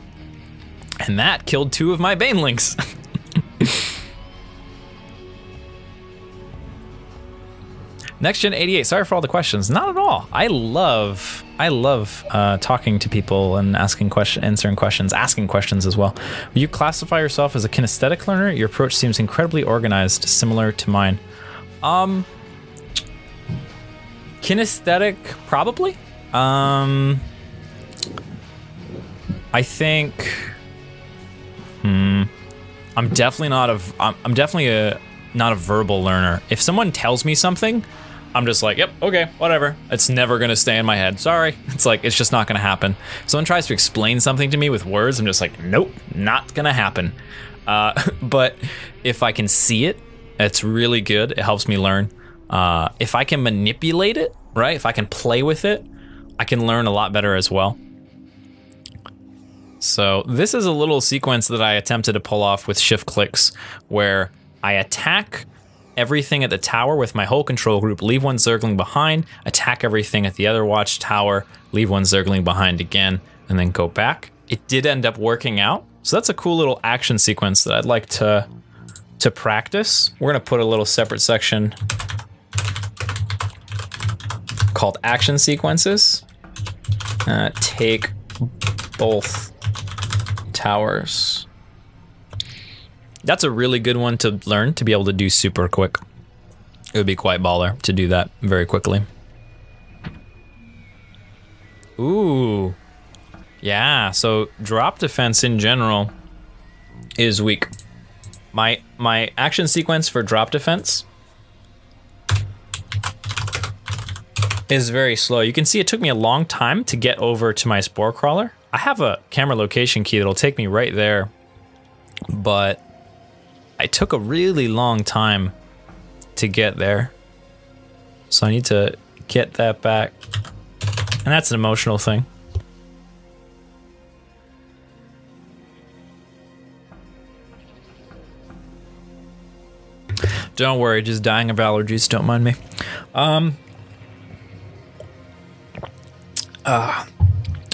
Speaker 1: And that killed 2 of my banelings. Next Gen 88, sorry for all the questions. Not at all. I love talking to people and answering questions, asking questions as well. Will you classify yourself as a kinesthetic learner? Your approach seems incredibly organized, similar to mine. Kinesthetic, probably. I think I'm definitely not a verbal learner. If someone tells me something, I'm just like, yep, okay, whatever. It's never gonna stay in my head. Sorry. It's like, it's just not gonna happen. If someone tries to explain something to me with words, I'm just like, nope, not gonna happen. But if I can see it, it's really good. It helps me learn. If I can manipulate it, right? If I can play with it, I can learn a lot better as well. So this is a little sequence that I attempted to pull off with shift clicks, where I attack everything at the tower with my whole control group, leave one zergling behind, attack everything at the other watchtower, leave one zergling behind again, and then go back. It did end up working out. So that's a cool little action sequence that I'd like to practice. We're gonna put a little separate section called action sequences. Take both towers. That's a really good one to learn, to be able to do super quick. It would be quite baller to do that very quickly. Ooh. Yeah, so drop defense in general is weak. My action sequence for drop defense is very slow. You can see it took me a long time to get over to my spore crawler. I have a camera location key that'll take me right there, but I took a really long time to get there. So I need to get that back. And that's an emotional thing. Don't worry, just dying of allergies, don't mind me.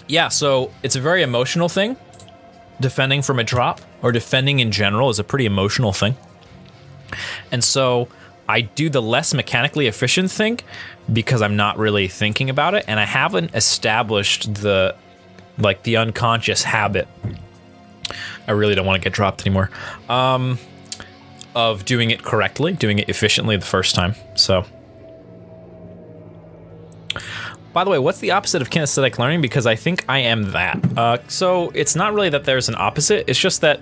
Speaker 1: Yeah, so it's a very emotional thing. Defending from a drop, or defending in general, is a pretty emotional thing. And so I do the less mechanically efficient thing because I'm not really thinking about it, and I haven't established the unconscious habit. I really don't want to get dropped anymore. Of doing it correctly, doing it efficiently the first time. So, by the way, what's the opposite of kinesthetic learning? Because I think I am that. So it's not really that there's an opposite. It's just that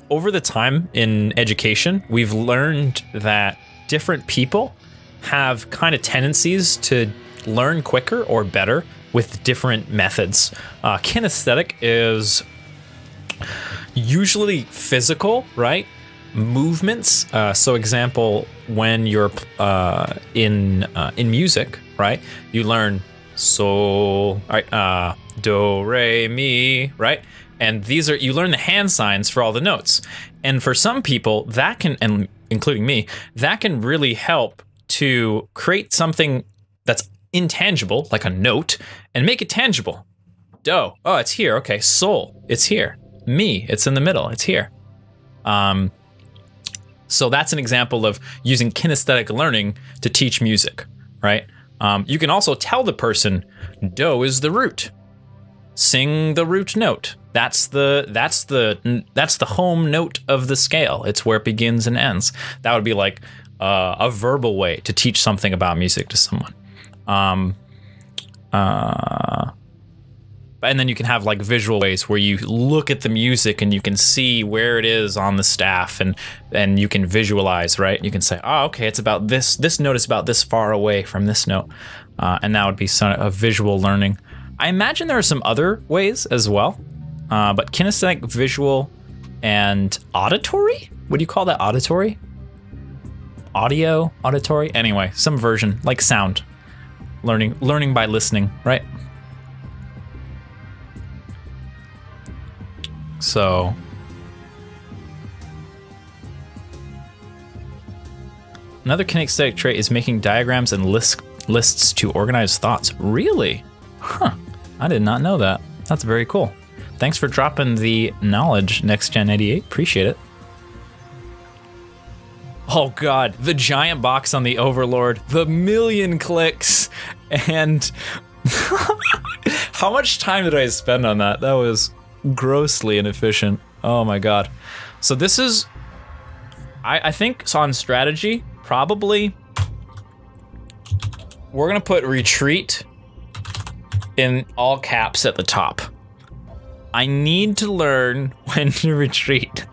Speaker 1: over the time in education, we've learned that different people have kind of tendencies to learn quicker or better with different methods. Kinesthetic is usually physical, right? Movements. So example, when you're in music, right? You learn sol, right? Do, re, mi, right? And these are, you learn the hand signs for all the notes. And for some people that can, and including me, that can really help to create something that's intangible, like a note, and make it tangible. Do, oh, it's here. Okay, sol, it's here. Mi, it's in the middle. It's here. So that's an example of using kinesthetic learning to teach music, right? You can also tell the person, do is the root. Sing the root note. That's the home note of the scale. It's where it begins and ends. That would be like a verbal way to teach something about music to someone. And then you can have like visual ways where you look at the music and you can see where it is on the staff, and you can visualize, right? You can say, oh, okay, it's about this note is about this far away from this note. And that would be a visual learning. I imagine there are some other ways as well, but kinesthetic, visual, and auditory? Would you call that auditory? Audio, auditory? Anyway, some version, like sound. Learning by listening, right? So another kinesthetic trait is making diagrams and lists to organize thoughts. Really? Huh. I did not know that. That's very cool. Thanks for dropping the knowledge, NextGen88. Appreciate it. Oh god, the giant box on the Overlord, the 1,000,000 clicks, and how much time did I spend on that? That was grossly inefficient. Oh my god. So this is, I think it's on strategy, probably. We're gonna put retreat in all caps at the top. I need to learn when to retreat.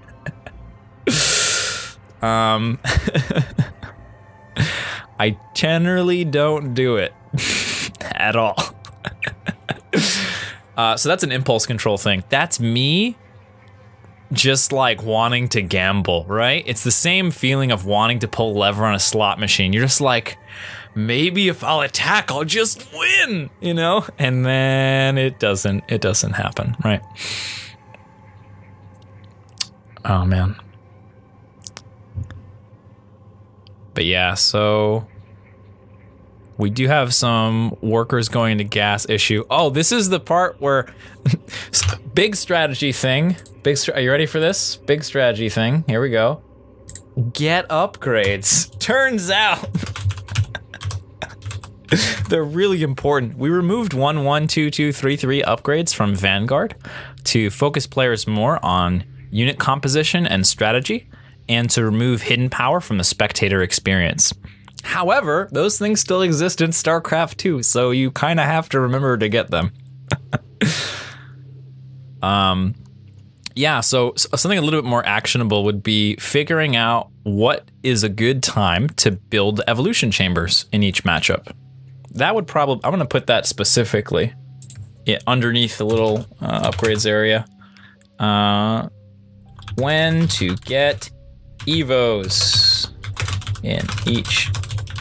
Speaker 1: I generally don't do it at all. So that's an impulse control thing. That's me just like wanting to gamble, right? It's the same feeling of wanting to pull a lever on a slot machine. You're just like, maybe if I'll attack, I'll just win, you know? And then it doesn't happen, right? Oh man. But yeah, so we do have some workers going into gas issue. Oh, this is the part where big strategy thing. Are you ready for this? Big strategy thing. Here we go. Get upgrades. Turns out they're really important. We removed 1, 1, 2, 2, 3, 3 upgrades from Vanguard to focus players more on unit composition and strategy, and to remove hidden power from the spectator experience. However, those things still exist in StarCraft 2, so you kind of have to remember to get them. Yeah, so something a little bit more actionable would be figuring out what is a good time to build evolution chambers in each matchup. That would probably, I'm gonna put that specifically underneath the little upgrades area. When to get evos in each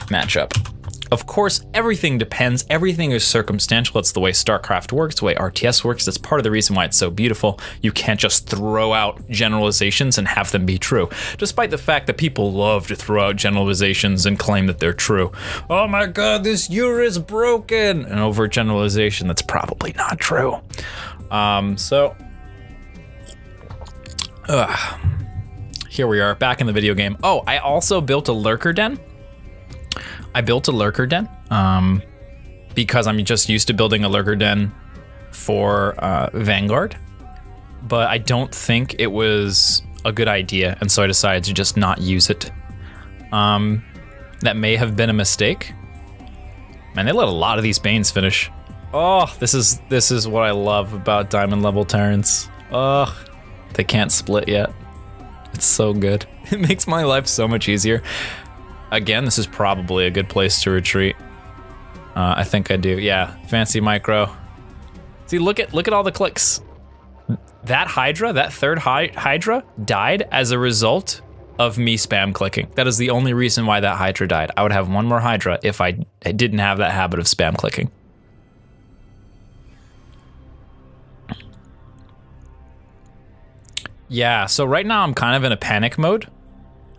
Speaker 1: matchup. Of course, everything depends. Everything is circumstantial. It's the way StarCraft works, the way RTS works. That's part of the reason why it's so beautiful. You can't just throw out generalizations and have them be true, despite the fact that people love to throw out generalizations and claim that they're true. Oh my god, this year is broken! An overgeneralization that's probably not true. Here we are, back in the video game. Oh, I also built a lurker den. Because I'm just used to building a lurker den for Vanguard, but I don't think it was a good idea, and so I decided to just not use it. That may have been a mistake. Man, they let a lot of these Banes finish. Oh, this is what I love about diamond level Terrans. Ugh, they can't split yet. It's so good. It makes my life so much easier. again, this is probably a good place to retreat. I think I do. Yeah, fancy micro. See, look at all the clicks. That Hydra, that third Hydra, died as a result of me spam clicking. That is the only reason why that Hydra died. I would have one more Hydra if I didn't have that habit of spam clicking. Yeah, so right now I'm kind of in a panic mode.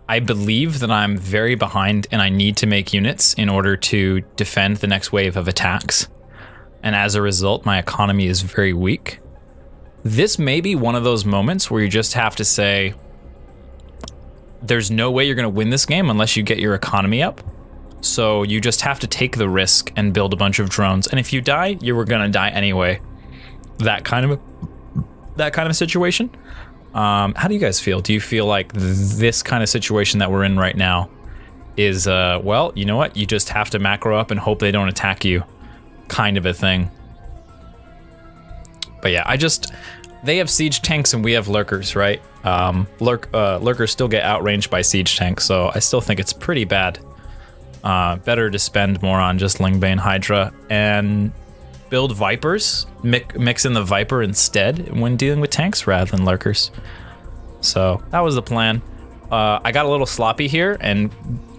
Speaker 1: I believe that I'm very behind and I need to make units in order to defend the next wave of attacks. And as a result, my economy is very weak. This may be one of those moments where you just have to say, there's no way you're gonna win this game unless you get your economy up. So you just have to take the risk and build a bunch of drones. And if you die, you were gonna die anyway. That kind of situation. How do you guys feel? Do you feel like this kind of situation that we're in right now is, well, you know what? You just have to macro up and hope they don't attack you, kind of a thing. But yeah, they have siege tanks and we have lurkers, right? Lurkers still get outranged by siege tanks, so I still think it's pretty bad. Better to spend more on just Lingbane Hydra and build Vipers, mix in the Viper instead when dealing with tanks rather than lurkers. So that was the plan. I got a little sloppy here and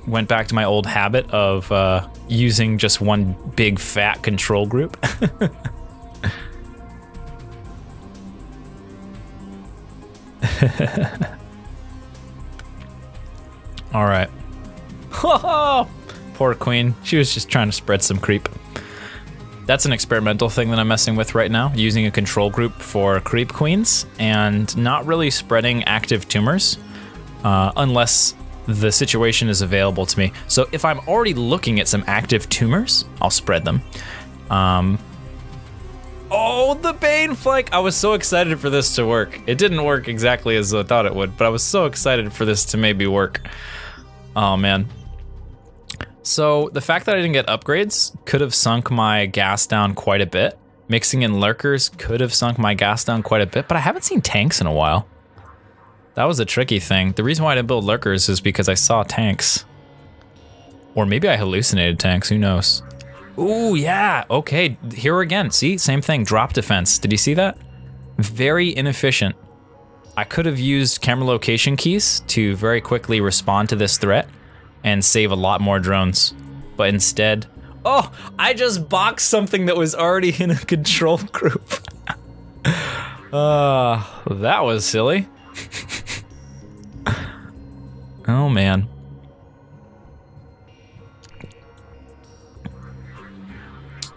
Speaker 1: went back to my old habit of using just one big fat control group. All right. Poor queen. She was just trying to spread some creep. That's an experimental thing that I'm messing with right now, using a control group for creep queens and not really spreading active tumors unless the situation is available to me. So if I'm already looking at some active tumors, I'll spread them. Oh, the Bane flank! I was so excited for this to work. It didn't work exactly as I thought it would, but I was so excited for this to maybe work. Oh man. So the fact that I didn't get upgrades could have sunk my gas down quite a bit. Mixing in lurkers could have sunk my gas down quite a bit, but I haven't seen tanks in a while. That was a tricky thing. The reason why I didn't build lurkers is because I saw tanks. Or maybe I hallucinated tanks, who knows? Ooh, yeah, okay, here again. See, same thing, drop defense. Did you see that? Very inefficient. I could have used camera location keys to very quickly respond to this threat and save a lot more drones. But instead, oh, I just boxed something that was already in a control group. That was silly. Oh man.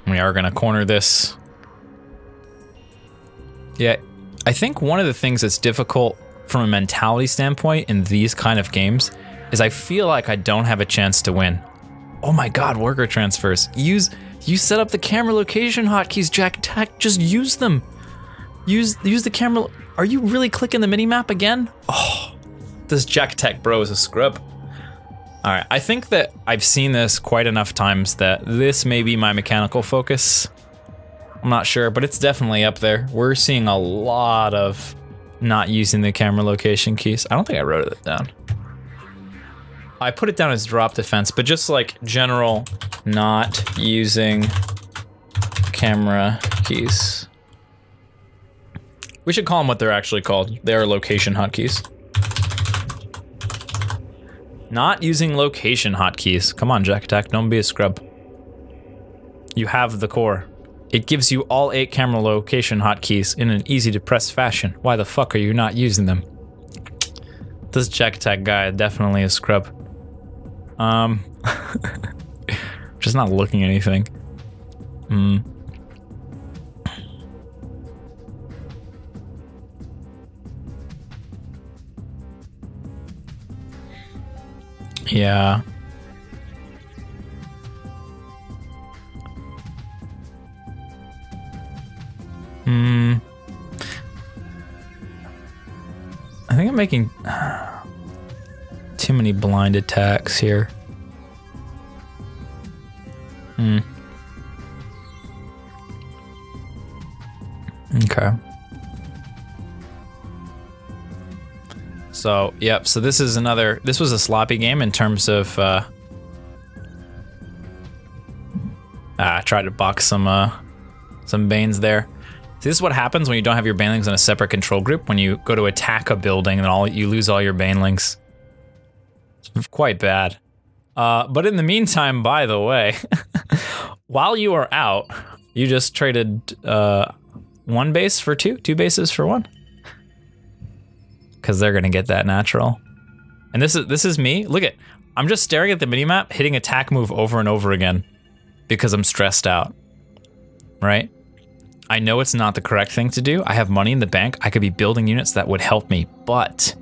Speaker 1: We are gonna corner this. Yeah, I think one of the things that's difficult from a mentality standpoint in these kind of games is I feel like I don't have a chance to win. Oh my god, worker transfers. You set up the camera location hotkeys, JaKaTaK, just use them. Use the camera. Are you really clicking the minimap again? Oh, this JaKaTaK bro is a scrub. All right, I think that I've seen this quite enough times that this may be my mechanical focus. I'm not sure, but it's definitely up there. We're seeing a lot of not using the camera location keys. I don't think I wrote it down. I put it down as drop defense, but just like general not using camera keys. We should call them what they're actually called. They are location hotkeys. Not using location hotkeys. Come on, JaKaTaK, don't be a scrub. You have the core. It gives you all 8 camera location hotkeys in an easy to press fashion. Why the fuck are you not using them? This JaKaTaK guy definitely a scrub. Just not looking at anything. Yeah. I think I'm making too many blind attacks here. Okay. So, yep, so this was a sloppy game in terms of Tried to box some Banes there. See, this is what happens when you don't have your Banelings in a separate control group. When you go to attack a building, and you lose all your Banelings. It's quite bad. But in the meantime, by the way, while you are out, you just traded 1 base for 2, 2 bases for 1. Because they're gonna get that natural. And this is me. Look at, I'm just staring at the minimap, hitting attack move over and over again because I'm stressed out, right? I know it's not the correct thing to do. I have money in the bank. I could be building units that would help me, but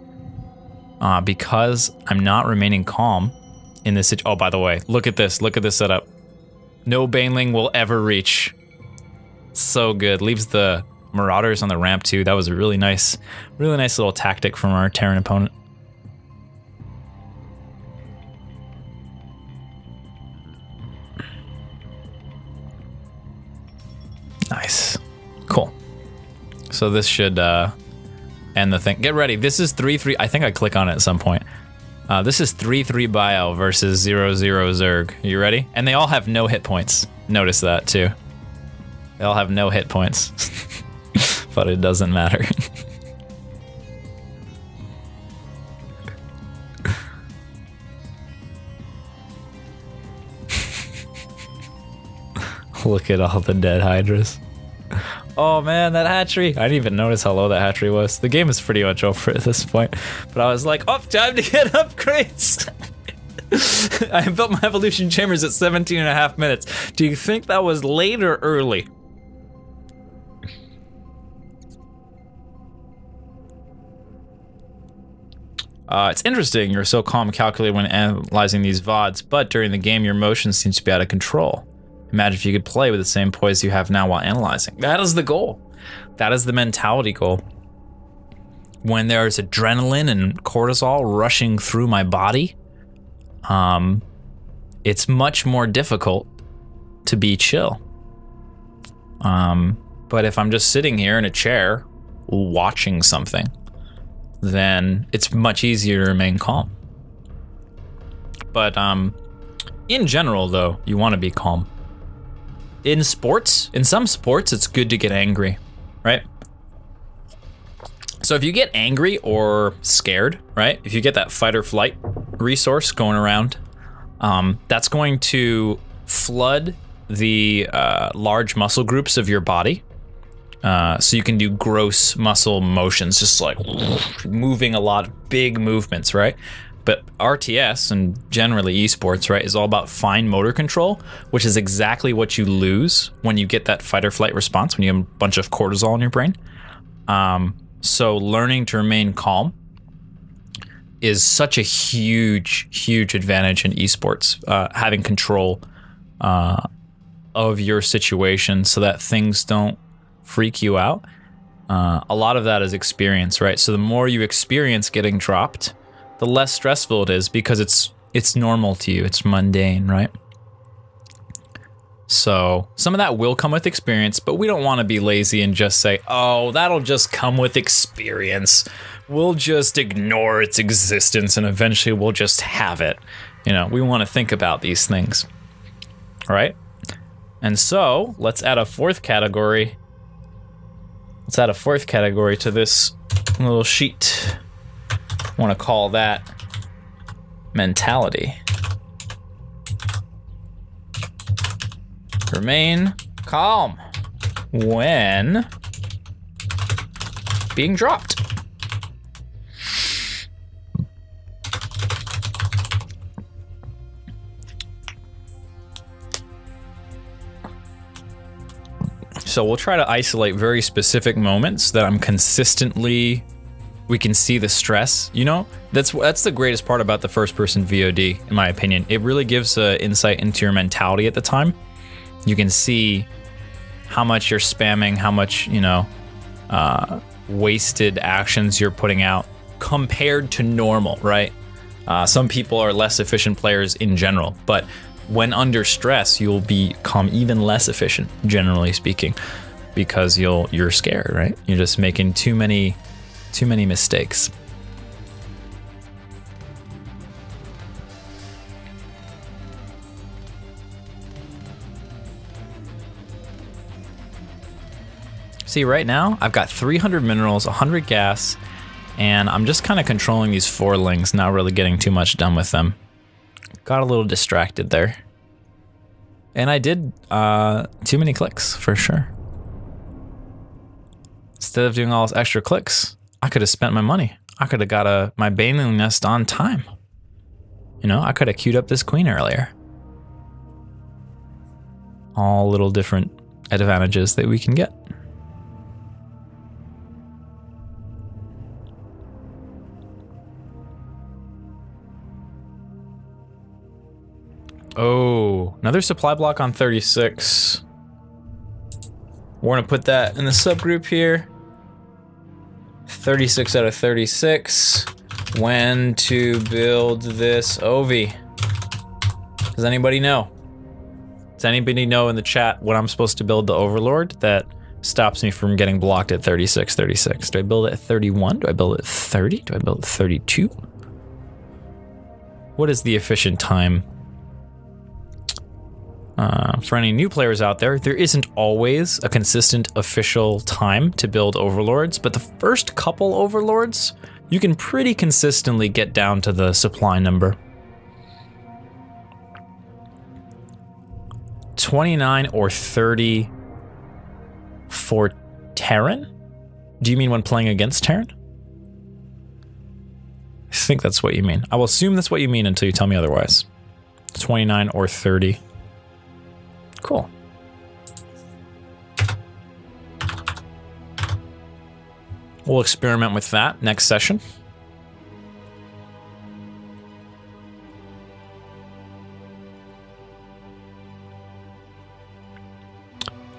Speaker 1: because I'm not remaining calm in this situation. Oh, by the way, look at this setup. No Baneling will ever reach. So good. Leaves the Marauders on the ramp too. That was a really nice little tactic from our Terran opponent. Nice. Cool. So this should end the thing. Get ready. This is 3-3. I think I click on it at some point. This is 3-3 Bio versus 0-0 Zerg. You ready? And they all have no hit points. Notice that too. They all have no hit points. But it doesn't matter. Look at all the dead Hydras. Oh man, that hatchery. I didn't even notice how low that hatchery was. The game is pretty much over at this point. But I was like, oh, time to get upgrades. I built my evolution chambers at 17.5 minutes. Do you think that was late or early? It's interesting you're so calm and calculated when analyzing these VODs, but during the game your emotions seem to be out of control. Imagine if you could play with the same poise you have now while analyzing. That is the goal. That is the mentality goal. When there's adrenaline and cortisol rushing through my body, it's much more difficult to be chill. But if I'm just sitting here in a chair watching something, then it's much easier to remain calm. But in general though, you want to be calm. In sports, in some sports, it's good to get angry, right? So if you get angry or scared, right? If you get that fight or flight resource going around, that's going to flood the large muscle groups of your body. So you can do gross muscle motions, just like moving a lot of big movements, right? But RTS and generally esports, right, is all about fine motor control, which is exactly what you lose when you get that fight or flight response, when you have a bunch of cortisol in your brain. So learning to remain calm is such a huge, huge advantage in esports, having control of your situation so that things don't freak you out. A lot of that is experience, right? So the more you experience getting dropped, the less stressful it is because it's normal to you, it's mundane, right? So some of that will come with experience, but we don't want to be lazy and just say, oh, that'll just come with experience. We'll just ignore its existence and eventually we'll just have it. You know, we want to think about these things, all right? And so let's add a fourth category. Let's add a fourth category to this little sheet. I want to call that mentality. Remain calm when being dropped. So we'll try to isolate very specific moments that I'm consistently, we can see the stress, you know? That's the greatest part about the first person VOD, in my opinion. It really gives insight into your mentality at the time. You can see how much you're spamming, how much, you know, wasted actions you're putting out compared to normal, right? Some people are less efficient players in general, but when under stress, you'll become even less efficient, generally speaking, because you're scared, right? You're just making too many mistakes. See, right now, I've got 300 minerals, 100 gas, and I'm just kind of controlling these forlings, not really getting too much done with them. Got a little distracted there. And I did too many clicks, for sure. Instead of doing all those extra clicks, I could have spent my money. I could have got my baneling nest on time. You know, I could have queued up this queen earlier. All little different advantages that we can get. Oh, another supply block on 36. We're gonna put that in the subgroup here. 36 out of 36. When to build this OV? Does anybody know? Does anybody know in the chat when I'm supposed to build the Overlord that stops me from getting blocked at 36, 36? Do I build it at 31? Do I build it at 30? Do I build it at 32? What is the efficient time? For any new players out there, there isn't always a consistent official time to build Overlords, but the first couple Overlords, you can pretty consistently get down to the supply number. 29 or 30 for Terran? Do you mean when playing against Terran? I think that's what you mean. I will assume that's what you mean until you tell me otherwise. 29 or 30. Cool. We'll experiment with that next session.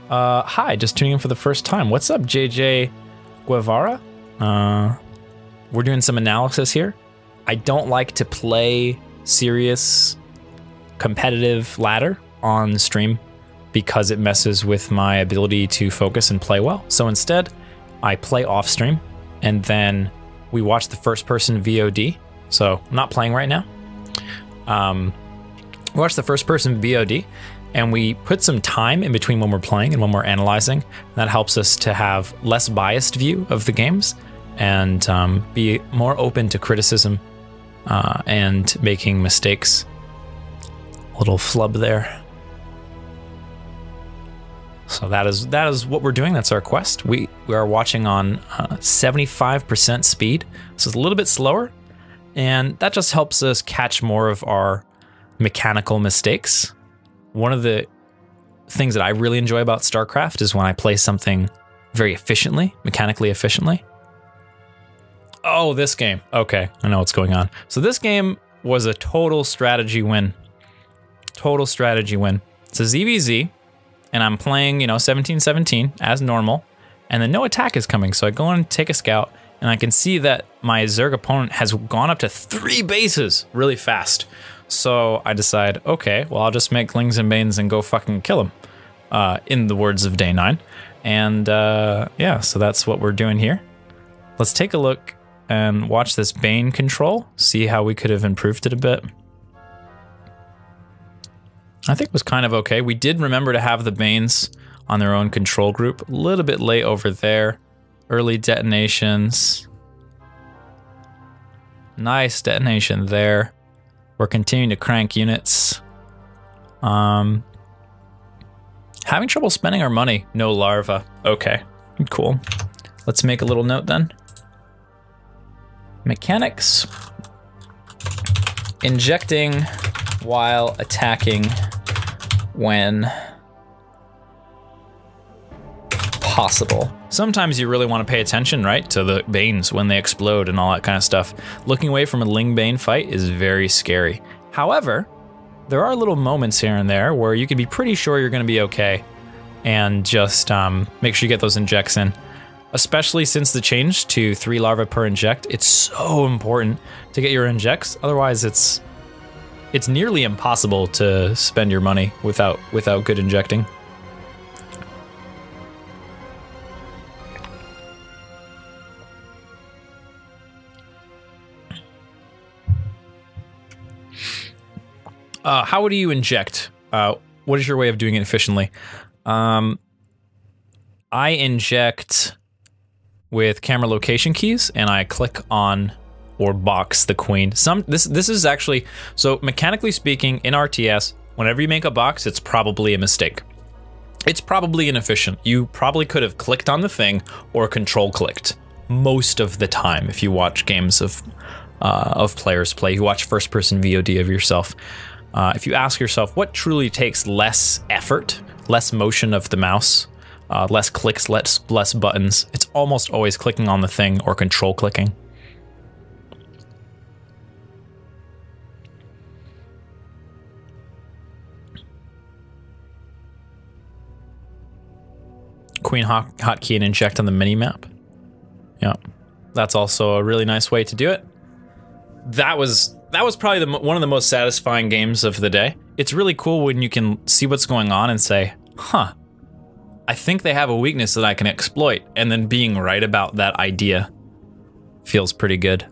Speaker 1: Hi, just tuning in for the first time. What's up, JJ Guevara? We're doing some analysis here. I don't like to play serious competitive ladder on stream because it messes with my ability to focus and play well. So instead, I play off stream and then we watch the first person VOD. So I'm not playing right now. We watch the first person VOD and we put some time in between when we're playing and when we're analyzing. That helps us to have less biased view of the games and be more open to criticism and making mistakes. Little flub there. So that is what we're doing. That's our quest. We are watching on 75% speed. So it's a little bit slower, and that just helps us catch more of our mechanical mistakes. One of the things that I really enjoy about StarCraft is when I play something very efficiently, mechanically efficiently. Oh, this game. Okay, I know what's going on. So this game was a total strategy win. Total strategy win. It's a ZVZ. And I'm playing, 17-17 as normal, and then no attack is coming. So I go and take a scout, and I can see that my Zerg opponent has gone up to 3 bases really fast. So I decide, okay, well, I'll just make Lings and Banes and go fucking kill him, in the words of Day 9. And yeah, so that's what we're doing here. Let's take a look and watch this Bane control, see how we could have improved it a bit. I think it was kind of okay. We did remember to have the Banes on their own control group. A little bit late over there. Early detonations. Nice detonation there. We're continuing to crank units. Having trouble spending our money. No larva. Okay, cool. Let's make a little note then. Mechanics. Injecting while attacking when possible. Sometimes you really want to pay attention, right, to the Banes when they explode and all that kind of stuff. Looking away from a Ling Bane fight is very scary. However, there are little moments here and there where you can be pretty sure you're going to be okay and just make sure you get those injects in. Especially since the change to 3 larvae per inject, it's so important to get your injects. Otherwise, it's nearly impossible to spend your money without good injecting. How do you inject? What is your way of doing it efficiently? I inject with camera location keys and I click on or box the queen. This is actually, so mechanically speaking in RTS, whenever you make a box, it's probably a mistake. It's probably inefficient. You probably could have clicked on the thing or control clicked most of the time if you watch games of players play, you watch first person VOD of yourself. If you ask yourself what truly takes less effort, less motion of the mouse, less clicks, less buttons, it's almost always clicking on the thing or control clicking. Queen hotkey and inject on the mini map. Yeah, that's also a really nice way to do it. That was probably one of the most satisfying games of the day. It's really cool when you can see what's going on and say, huh, I think they have a weakness that I can exploit, and then being right about that idea feels pretty good.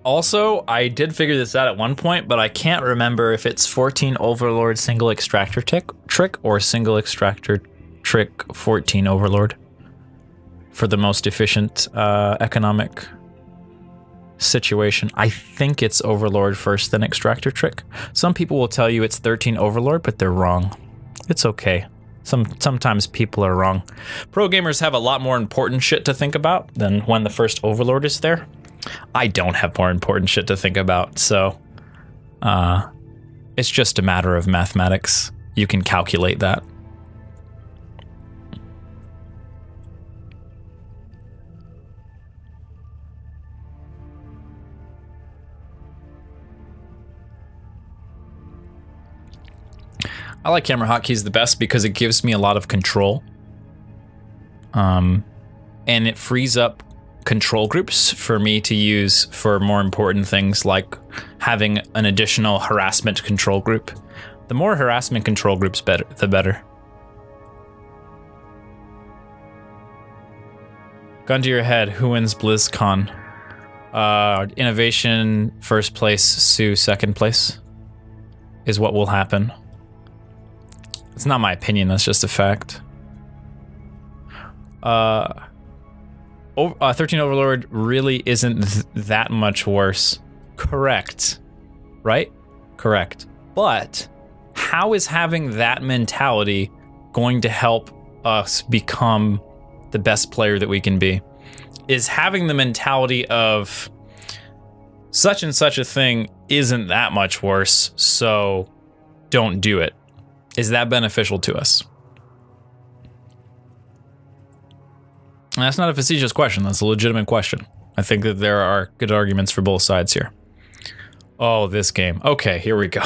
Speaker 1: Also, I did figure this out at one point, but I can't remember if it's 14 Overlord single extractor trick or single extractor trick 14 Overlord for the most efficient economic situation. I think it's Overlord first, then extractor trick. Some people will tell you it's 13 Overlord, but they're wrong. It's okay. Sometimes people are wrong. Pro gamers have a lot more important shit to think about than when the first Overlord is there. I don't have more important shit to think about, so it's just a matter of mathematics. You can calculate that. I like camera hotkeys the best because it gives me a lot of control. And it frees up control groups for me to use for more important things like having an additional harassment control group. The more harassment control groups, the better. Gun to your head, who wins BlizzCon? Innovation first place, Sue second place is what will happen. It's not my opinion, that's just a fact. 13 Overlord really isn't that much worse. Correct. Right? Correct. But how is having that mentality going to help us become the best player that we can be? Is having the mentality of such and such a thing isn't that much worse, so don't do it. Is that beneficial to us? And that's not a facetious question, that's a legitimate question. I think that there are good arguments for both sides here. Oh, this game. Okay, here we go.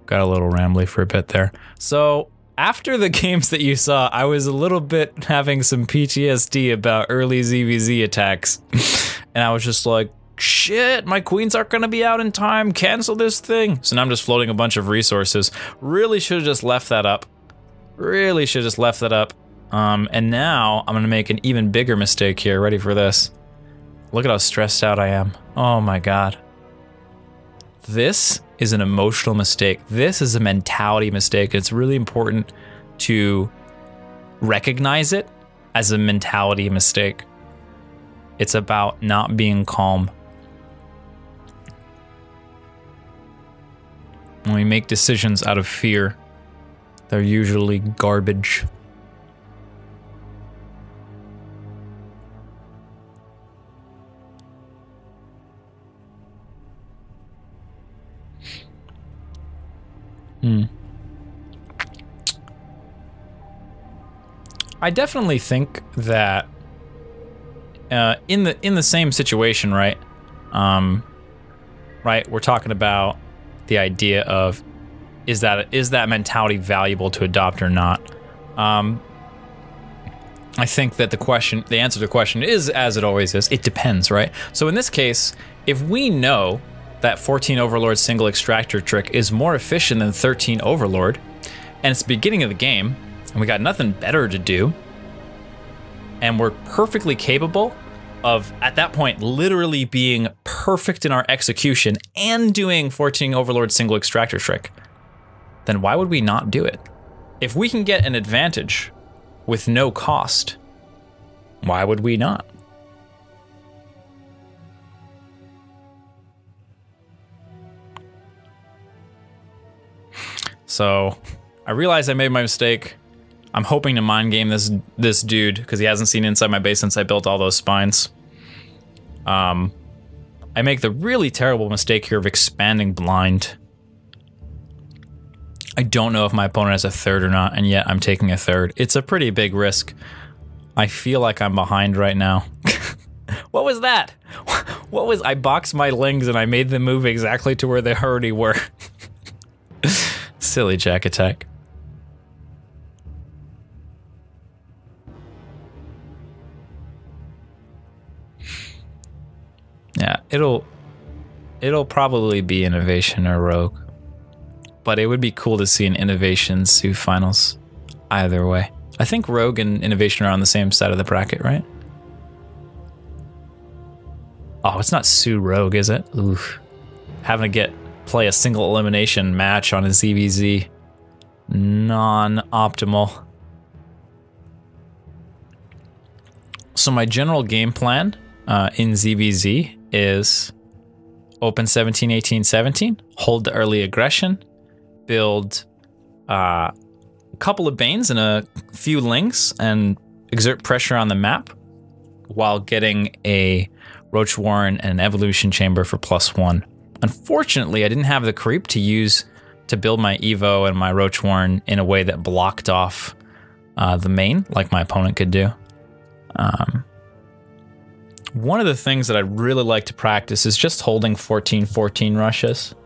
Speaker 1: Got a little rambly for a bit there. So, after the games that you saw, I was a little bit having some PTSD about early ZVZ attacks. And I was just like, shit, my queens aren't gonna be out in time, cancel this thing. So now I'm just floating a bunch of resources. Really should have just left that up. Really should have just left that up. And now I'm gonna make an even bigger mistake here. Ready for this? Look at how stressed out I am. Oh my God. This is an emotional mistake. This is a mentality mistake. It's really important to recognize it as a mentality mistake. It's about not being calm. When we make decisions out of fear, they're usually garbage. I definitely think that in the same situation, right? Right, we're talking about the idea of is that mentality valuable to adopt or not? I think that the answer to the question is, as it always is, it depends, right? So in this case, if we know that 14 Overlord single extractor trick is more efficient than 13 Overlord, and it's the beginning of the game, and we got nothing better to do, and we're perfectly capable of, at that point, literally being perfect in our execution and doing 14 Overlord single extractor trick, then why would we not do it? If we can get an advantage with no cost, why would we not? So I realized I made my mistake. I'm hoping to mind game this dude because he hasn't seen inside my base since I built all those spines. I make the really terrible mistake here of expanding blind. I don't know if my opponent has a third or not, and yet I'm taking a third. It's a pretty big risk. I feel like I'm behind right now. What was that? What was... I boxed my lings and I made them move exactly to where they already were. Silly JaKaTaK. Yeah, it'll probably be Innovation or Rogue. But it would be cool to see an Innovation Sue finals. Either way. I think Rogue and Innovation are on the same side of the bracket, right? Oh, it's not Sue Rogue, is it? Oof. Having to play a single elimination match on a ZVZ. Non-optimal. So my general game plan in ZVZ is open 17, 18, 17, hold the early aggression, build a couple of Banes and a few Lings, and exert pressure on the map while getting a Roach Warren and an Evolution Chamber for +1. Unfortunately, I didn't have the creep to use to build my Evo and my Roach Warren in a way that blocked off the main, like my opponent could do. One of the things that I'd really like to practice is just holding 14-14 rushes.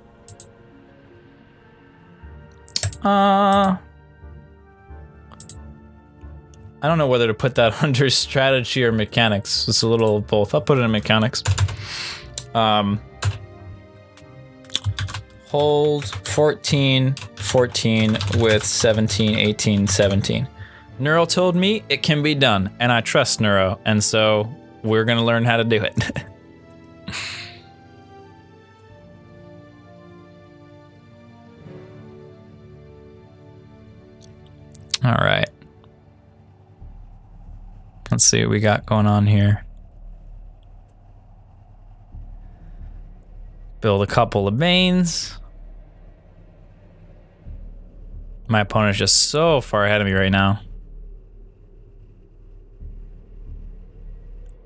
Speaker 1: I don't know whether to put that under strategy or mechanics. It's a little of both. I'll put it in mechanics. Hold 14-14 with 17-18-17. Neuro told me it can be done, and I trust Neuro, and so we're gonna learn how to do it. All right. Let's see what we got going on here. Build a couple of Banes. My opponent's just so far ahead of me right now.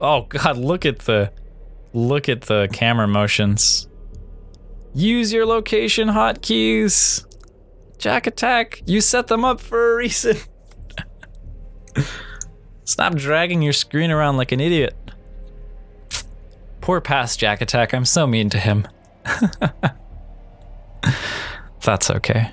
Speaker 1: Oh God, look at the camera motions. Use your location hotkeys. JaKaTaK, you set them up for a reason. Stop dragging your screen around like an idiot. Poor past JaKaTaK, I'm so mean to him. That's okay.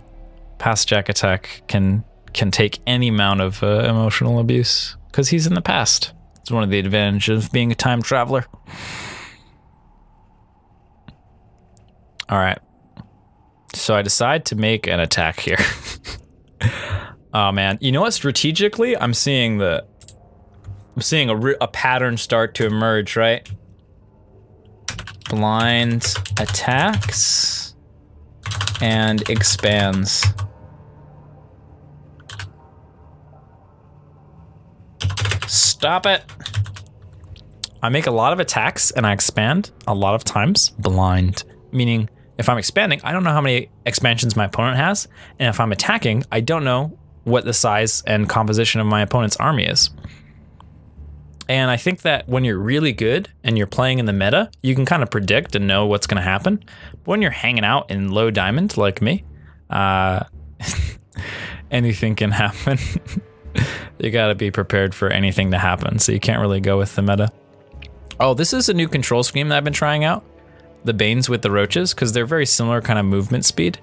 Speaker 1: Past JaKaTaK can take any amount of emotional abuse because he's in the past. It's one of the advantages of being a time traveler. All right. So I decide to make an attack here. Oh man, you know what? Strategically, I'm seeing a pattern start to emerge, right? Blind attacks and expands. Stop it. I make a lot of attacks and I expand a lot of times blind, meaning if I'm expanding, I don't know how many expansions my opponent has, and if I'm attacking, I don't know what the size and composition of my opponent's army is. And I think that when you're really good and you're playing in the meta, you can kind of predict and know what's going to happen. But when you're hanging out in low diamond like me, anything can happen. You got to be prepared for anything to happen, so you can't really go with the meta. Oh, this is a new control scheme that I've been trying out. The Banes with the Roaches, because they're very similar kind of movement speed.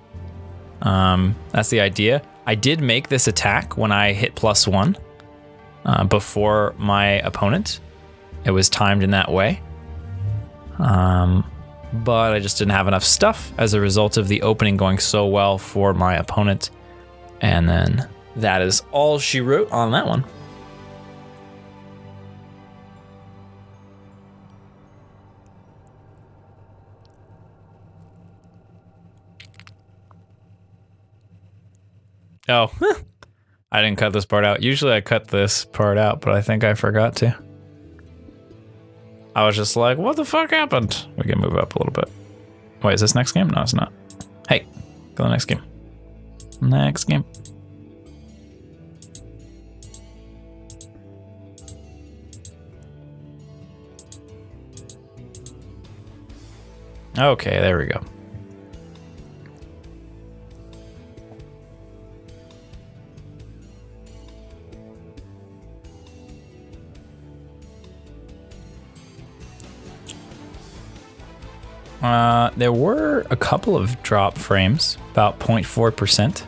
Speaker 1: That's the idea. I did make this attack when I hit +1 before my opponent. It was timed in that way. But I just didn't have enough stuff as a result of the opening going so well for my opponent. And then that is all she wrote on that one. Oh, I didn't cut this part out. Usually I cut this part out, but I think I forgot to. I was just like, what the fuck happened? We can move up a little bit. Wait, is this next game? No, it's not. Hey, go to the next game. Next game. Okay, there we go. There were a couple of drop frames, about 0.4%.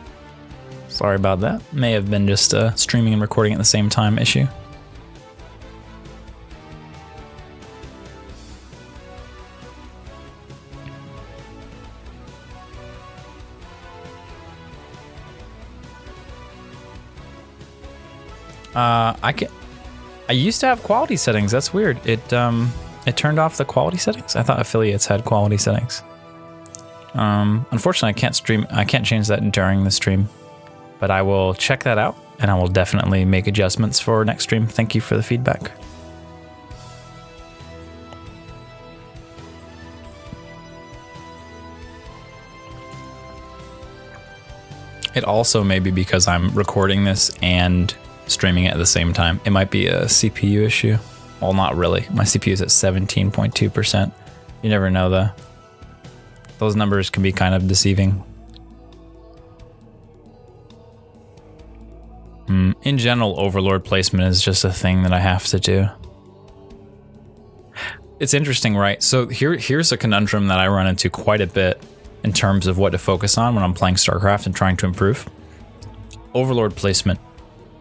Speaker 1: Sorry about that. May have been just streaming and recording at the same time issue. I used to have quality settings. That's weird. It turned off the quality settings. I thought affiliates had quality settings. Unfortunately, I can't change that during the stream, but I will check that out and I will definitely make adjustments for next stream. Thank you for the feedback. It also may be because I'm recording this and streaming it at the same time. It might be a CPU issue. Well, not really. My CPU is at 17.2%. You never know though. Those numbers can be kind of deceiving. In general, overlord placement is just a thing that I have to do. It's interesting, right? So here's a conundrum that I run into quite a bit in terms of what to focus on when I'm playing StarCraft and trying to improve. Overlord placement.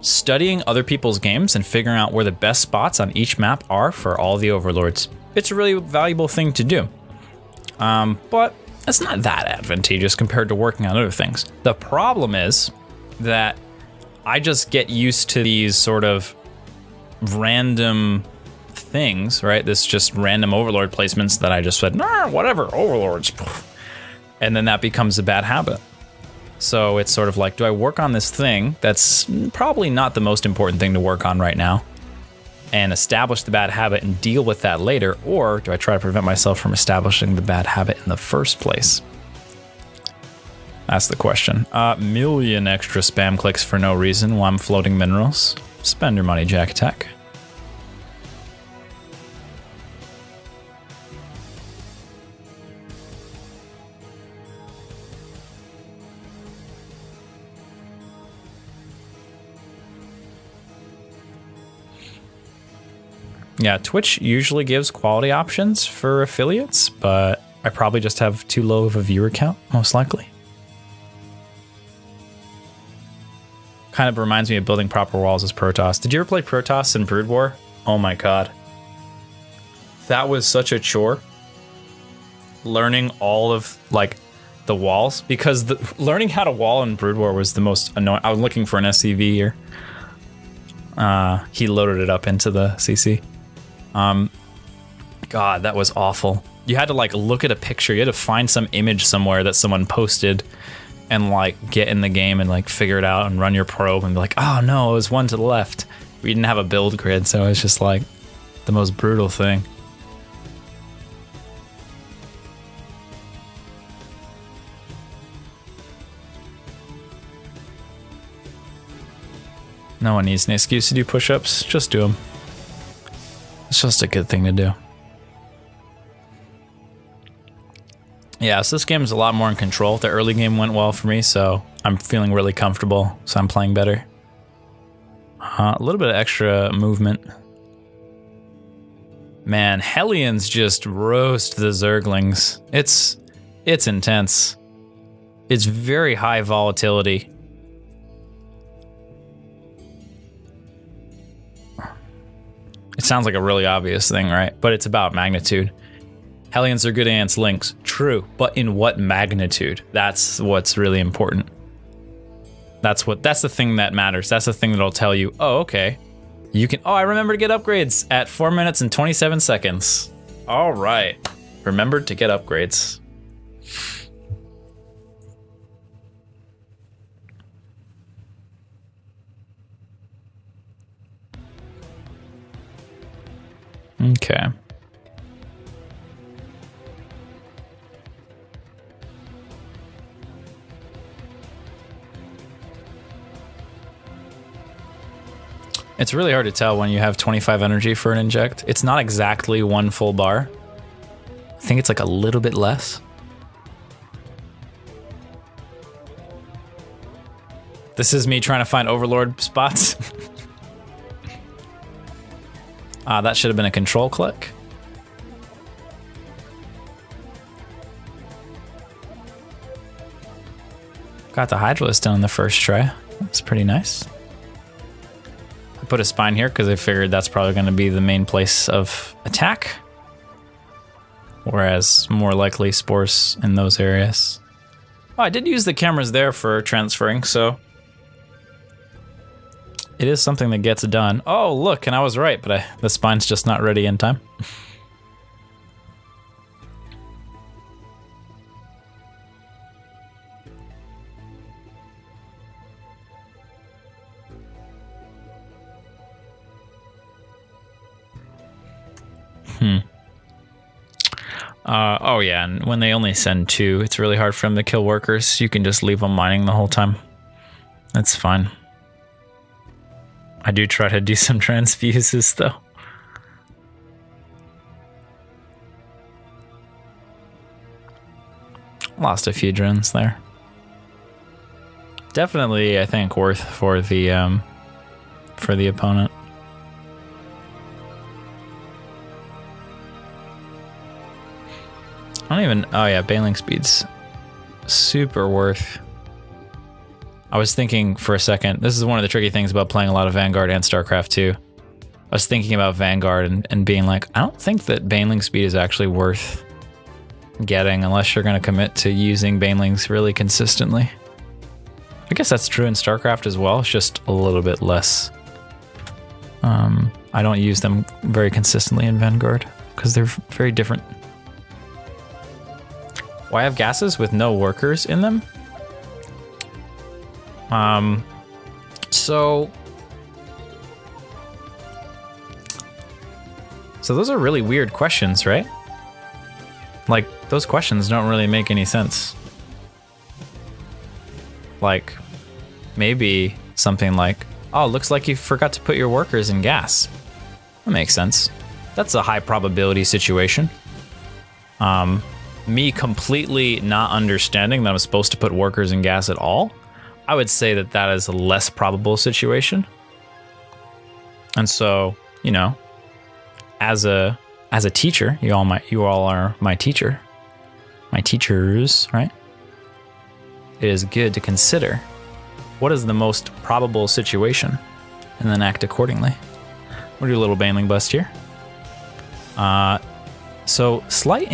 Speaker 1: Studying other people's games and figuring out where the best spots on each map are for all the overlords. It's a really valuable thing to do. But it's not that advantageous compared to working on other things. The problem is that I just get used to these sort of random things, right? This just random overlord placements that I just said, nah, whatever, overlords. And then that becomes a bad habit. So it's sort of like, do I work on this thing that's probably not the most important thing to work on right now and establish the bad habit and deal with that later, or do I try to prevent myself from establishing the bad habit in the first place? That's the question. Million extra spam clicks for no reason while I'm floating minerals. Spend your money, JaKaTaK. Yeah, Twitch usually gives quality options for affiliates, but I probably just have too low of a viewer count, most likely. Kind of reminds me of building proper walls as Protoss. Did you ever play Protoss in Brood War? Oh my god. That was such a chore. Learning all of, like, the walls, because learning how to wall in Brood War was the most annoying. I was looking for an SCV here. He loaded it up into the CC. God, that was awful. You had to like look at a picture. You had to find some image somewhere that someone posted and like get in the game and like figure it out and run your probe and be like, oh no, it was one to the left. We didn't have a build grid, so it's just like the most brutal thing. No one needs an excuse to do push-ups. Just do them. It's just a good thing to do. Yeah, so this game is a lot more in control. The early game went well for me, so I'm feeling really comfortable, so I'm playing better. A little bit of extra movement. Man, Hellions just roast the Zerglings. It's intense. It's very high volatility. It sounds like a really obvious thing, right? But it's about magnitude. Hellions are good against Lynx, true, but in what magnitude? That's what's really important. That's the thing that matters. That's the thing that'll tell you, oh, okay. You can, oh, I remember to get upgrades at 4 minutes and 27 seconds. All right, remembered to get upgrades. Okay. It's really hard to tell when you have 25 energy for an inject. It's not exactly one full bar. I think it's like a little bit less. This is me trying to find overlord spots. That should have been a control click. Got the Hydralisk done in the first try. That's pretty nice. I put a spine here because I figured that's probably going to be the main place of attack. Whereas more likely spores in those areas. Oh, I did use the cameras there for transferring, so it is something that gets done. Oh, look, and I was right, but the spine's just not ready in time. Oh yeah, and when they only send 2, it's really hard for them to kill workers. You can just leave them mining the whole time. That's fine. I do try to do some transfuses though. Lost a few drones there. Definitely, I think, worth for the opponent. I don't even, oh yeah, Baneling speed's super worth. I was thinking for a second, this is one of the tricky things about playing a lot of Vanguard and StarCraft 2. I was thinking about Vanguard and being like, I don't think that Baneling speed is actually worth getting unless you're going to commit to using Banelings really consistently. I guess that's true in StarCraft as well, it's just a little bit less. I don't use them very consistently in Vanguard because they're very different. Why have gases with no workers in them? So those are really weird questions, right? Like, those questions don't really make any sense. Like, maybe something like, oh, looks like you forgot to put your workers in gas. That makes sense. That's a high probability situation. Me completely not understanding that I'm supposed to put workers in gas at all, I would say that that is a less probable situation. And so, you know, as a teacher, you all are my teacher, my teachers, right? It is good to consider what is the most probable situation and then act accordingly. We'll do a little Baneling bust here. So slight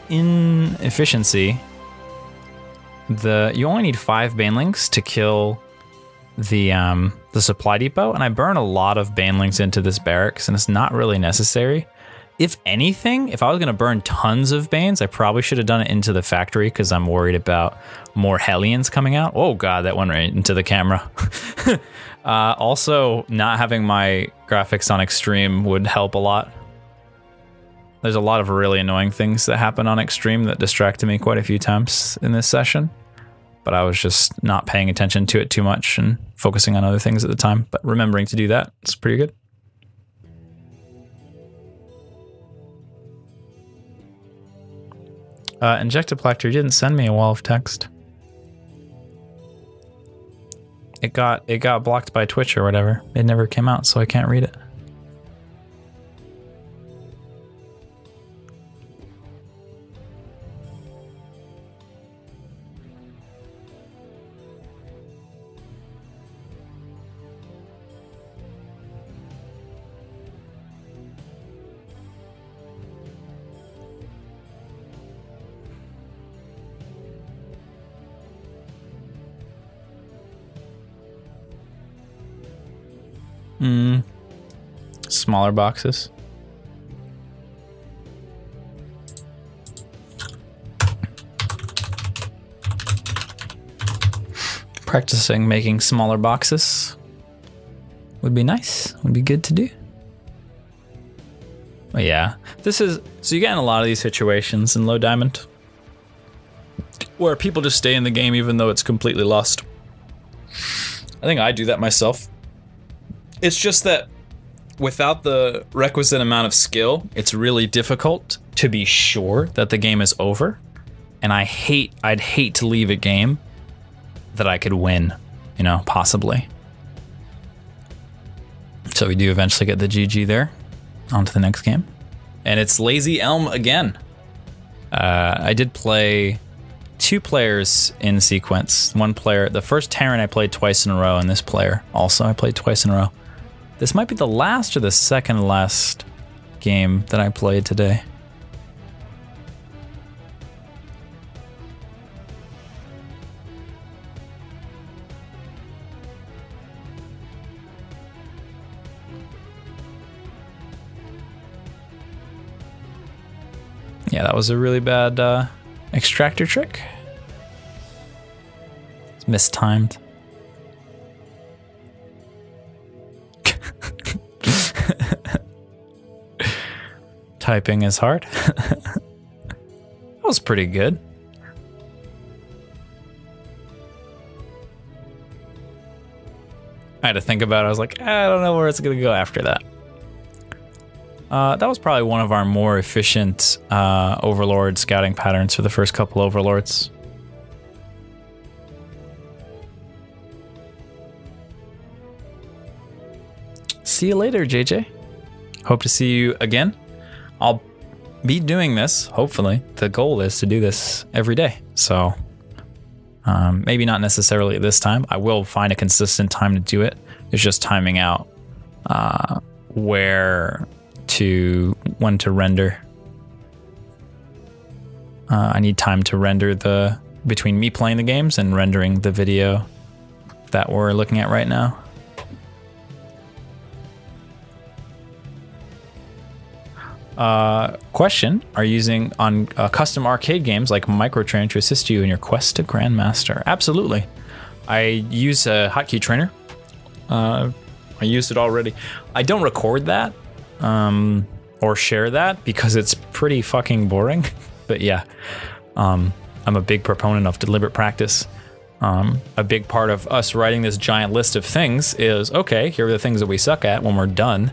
Speaker 1: inefficiency. You only need 5 Banelings to kill the supply depot, and I burn a lot of Banelings into this barracks, and it's not really necessary. If anything, if I was gonna burn tons of Banes, I probably should have done it into the factory because I'm worried about more Hellions coming out. Oh god, that went right into the camera. Also, not having my graphics on extreme would help a lot. There's a lot of really annoying things that happen on extreme that distracted me quite a few times in this session, but I was just not paying attention to it too much and focusing on other things at the time. But remembering to do that, it's pretty good. JaKaTaKtv didn't send me a wall of text. It got blocked by Twitch or whatever. It never came out, so I can't read it. Smaller boxes. Practicing making smaller boxes would be nice, would be good to do. Yeah, this is, so you get in a lot of these situations in low diamond where people just stay in the game even though it's completely lost. I think I do that myself. It's just that without the requisite amount of skill, it's really difficult to be sure that the game is over. And I'd hate to leave a game that I could win, you know, possibly. So we do eventually get the GG there. On to the next game. And it's Lazy Elm again. I did play 2 players in sequence. One player, the first Terran I played twice in a row, and this player also I played twice in a row. This might be the last or the second last game that I played today. Yeah, that was a really bad extractor trick. It's mistimed. Typing is hard. That was pretty good. I had to think about it. I was like, I don't know where it's gonna go after that. That was probably one of our more efficient Overlord scouting patterns for the first couple Overlords. See you later, JJ. Hope to see you again. I'll be doing this, hopefully. The goal is to do this every day. So maybe not necessarily at this time. I will find a consistent time to do it. It's just timing out when to render. I need time to render between me playing the games and rendering the video that we're looking at right now. Question, are you using on custom arcade games like Microtrain to assist you in your quest to Grandmaster? Absolutely. I use a hotkey trainer. I used it already. I don't record that or share that because it's pretty fucking boring. But yeah, I'm a big proponent of deliberate practice. A big part of us writing this giant list of things is, okay, here are the things that we suck at. When we're done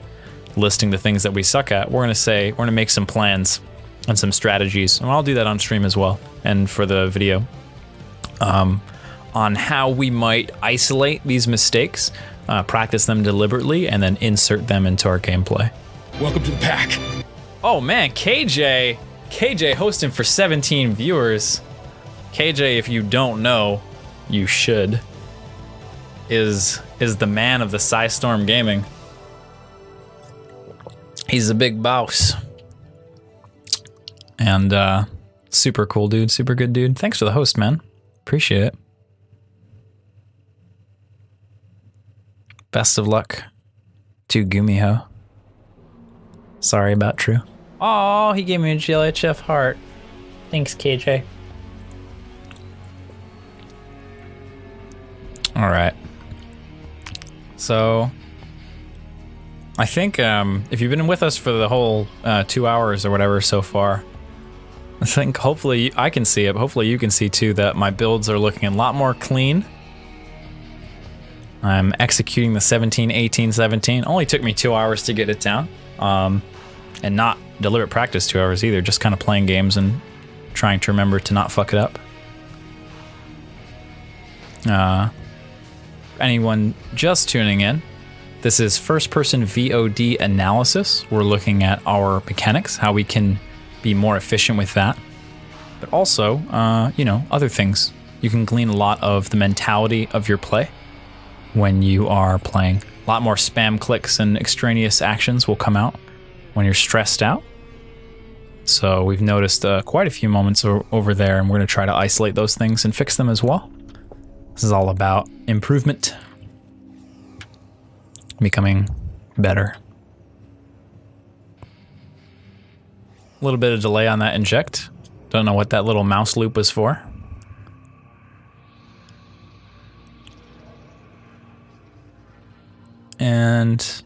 Speaker 1: listing the things that we suck at, we're gonna make some plans and some strategies. And I'll do that on stream as well and for the video on how we might isolate these mistakes, practice them deliberately, and then insert them into our gameplay.
Speaker 2: Welcome to the pack.
Speaker 1: Oh man, KJ hosting for 17 viewers. KJ, if you don't know, you should, is the man of the Psystorm Gaming. He's a big boss. And super cool dude, super good dude. Thanks for the host, man. Appreciate it. Best of luck to Gumiho. Sorry about True. Oh, he gave me a GLHF heart. Thanks, KJ. All right. So, I think if you've been with us for the whole 2 hours or whatever so far, I think hopefully I can see it, but hopefully you can see too that my builds are looking a lot more clean. I'm executing the 17, 18, 17. Only took me 2 hours to get it down. And not deliberate practice 2 hours either, just kind of playing games and trying to remember to not fuck it up. Anyone just tuning in, this is first-person VOD analysis. We're looking at our mechanics, how we can be more efficient with that. But also, you know, other things. You can glean a lot of the mentality of your play when you are playing. A lot more spam clicks and extraneous actions will come out when you're stressed out. So we've noticed quite a few moments over there, and we're going to try to isolate those things and fix them as well. This is all about improvement, becoming better. A little bit of delay on that inject. Don't know what that little mouse loop was for. And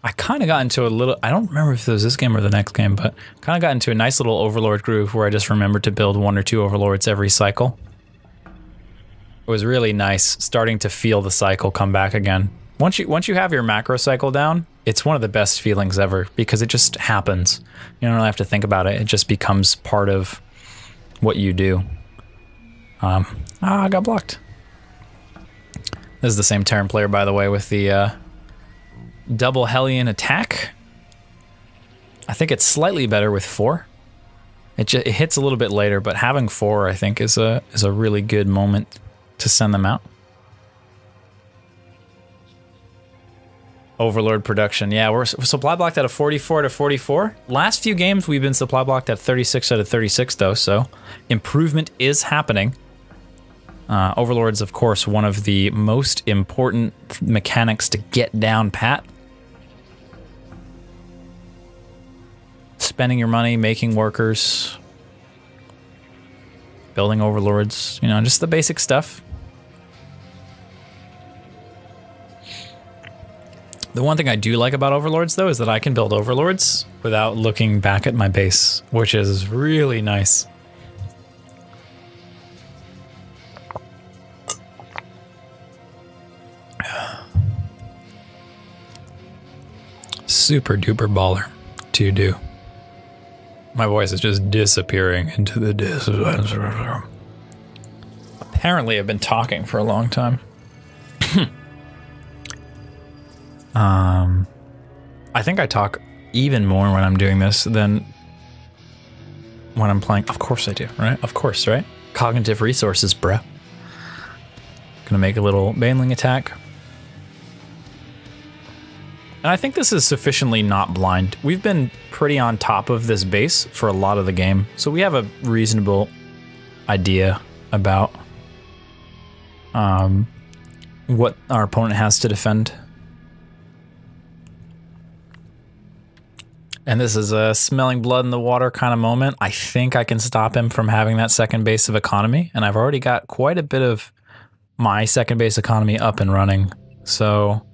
Speaker 1: I kind of got into a little, I don't remember if it was this game or the next game, but kind of got into a nice little Overlord groove where I just remembered to build 1 or 2 Overlords every cycle. It was really nice starting to feel the cycle come back again. Once you have your macro cycle down, it's one of the best feelings ever because it just happens. You don't really have to think about it. It just becomes part of what you do. I got blocked. This is the same Terran player, by the way, with the double Hellion attack. I think it's slightly better with 4. It hits a little bit later, but having 4, I think, is a really good moment to send them out. Overlord production. Yeah, we're supply blocked at a 44 out of 44. Last few games, we've been supply blocked at 36 out of 36, though, so improvement is happening. Overlord's, of course, one of the most important mechanics to get down pat. Spending your money, making workers, building Overlords, you know, just the basic stuff. The one thing I do like about Overlords, though, is that I can build Overlords without looking back at my base, which is really nice. Super duper baller to do. My voice is just disappearing into the distance. Apparently I've been talking for a long time. I think I talk even more when I'm doing this than when I'm playing. Of course I do, right? Of course, right? Cognitive resources, bruh. Gonna make a little Baneling attack. And I think this is sufficiently not blind. We've been pretty on top of this base for a lot of the game, so we have a reasonable idea about what our opponent has to defend. And this is a smelling blood in the water kind of moment. I think I can stop him from having that second base of economy, and I've already got quite a bit of my second base economy up and running, so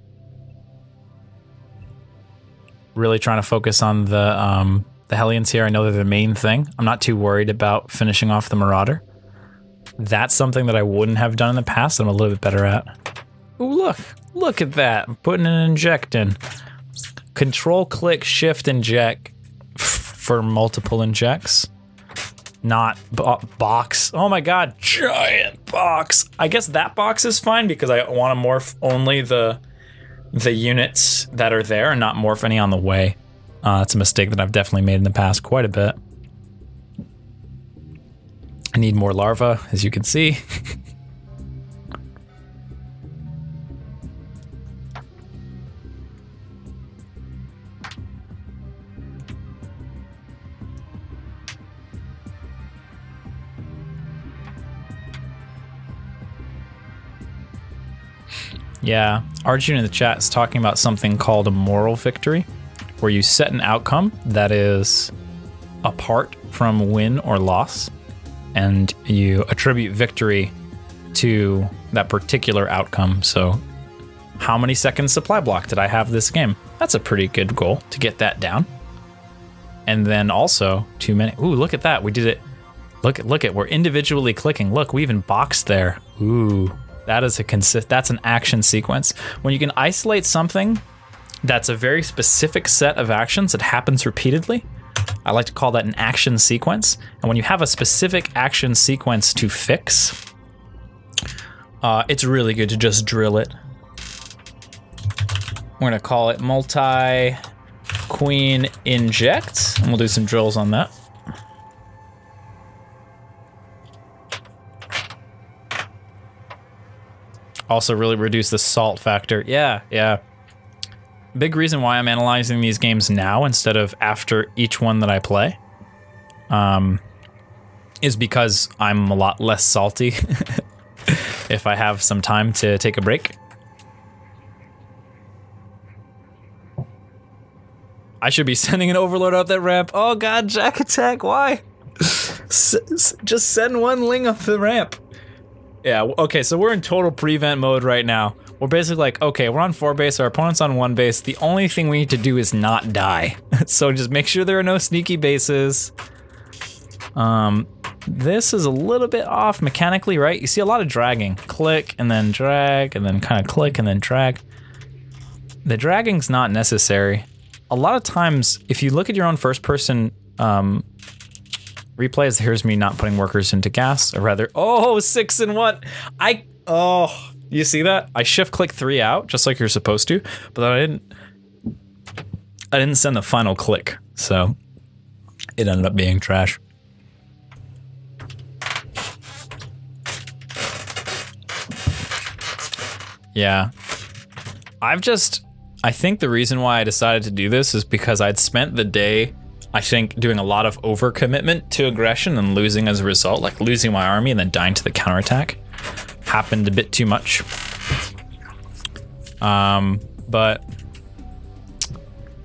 Speaker 1: really trying to focus on the Hellions here. I know they're the main thing. I'm not too worried about finishing off the Marauder. That's something that I wouldn't have done in the past. I'm a little bit better at. Ooh, look at that. I'm putting an inject in. Control, click, shift, inject for multiple injects. Not box. Oh my god, giant box. I guess that box is fine because I want to morph only the units that are there and not morph any on the way. That's a mistake that I've definitely made in the past quite a bit. I need more larvae, as you can see. Yeah, Arjun in the chat is talking about something called a moral victory, where you set an outcome that is apart from win or loss, and you attribute victory to that particular outcome. So, how many seconds supply block did I have this game? That's a pretty good goal to get that down. And then also, too many. Ooh, look at that. We did it. Look at, we're individually clicking. Look, we even boxed there. Ooh. That is that's an action sequence. When you can isolate something that's a very specific set of actions that happens repeatedly, I like to call that an action sequence. And when you have a specific action sequence to fix, it's really good to just drill it. We're gonna call it multi-queen inject, and we'll do some drills on that. Also really reduce the salt factor. Yeah. Big reason why I'm analyzing these games now instead of after each one that I play is because I'm a lot less salty if I have some time to take a break. I should be sending an Overlord up that ramp. Oh god, JaKaTaK, why? Just send one Ling up the ramp. Yeah, okay, so we're in total prevent mode right now. we're basically like, okay, we're on 4 base, our opponent's on 1 base. The only thing we need to do is not die. So just make sure there are no sneaky bases. This is a little bit off mechanically, right? You see a lot of dragging. Click and then drag and then kind of click and then drag. The dragging's not necessary. A lot of times, if you look at your own first person replays, here's me not putting workers into gas, or rather, oh, 6 and 1. Oh, you see that? I shift click 3 out, just like you're supposed to, but then I didn't send the final click, so it ended up being trash. Yeah, I think the reason why I decided to do this is because I'd spent the day, I think, doing a lot of overcommitment to aggression and losing as a result, like losing my army and then dying to the counterattack. Happened a bit too much. But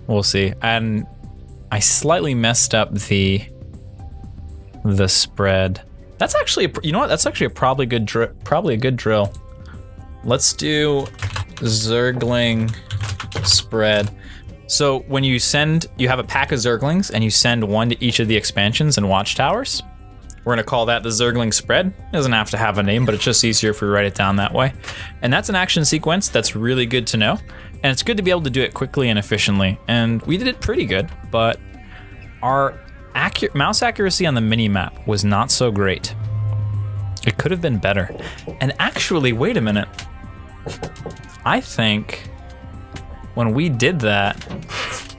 Speaker 1: we'll see. And I slightly messed up the spread. That's actually, you know what? That's actually probably a good drill. Let's do Zergling spread. So when you have a pack of Zerglings and you send 1 to each of the expansions and watchtowers. We're gonna call that the Zergling spread. It doesn't have to have a name, but it's just easier if we write it down that way. And that's an action sequence that's really good to know. And it's good to be able to do it quickly and efficiently. And we did it pretty good, but our mouse accuracy on the mini-map was not so great. It could have been better. And actually, wait a minute. I think when we did that,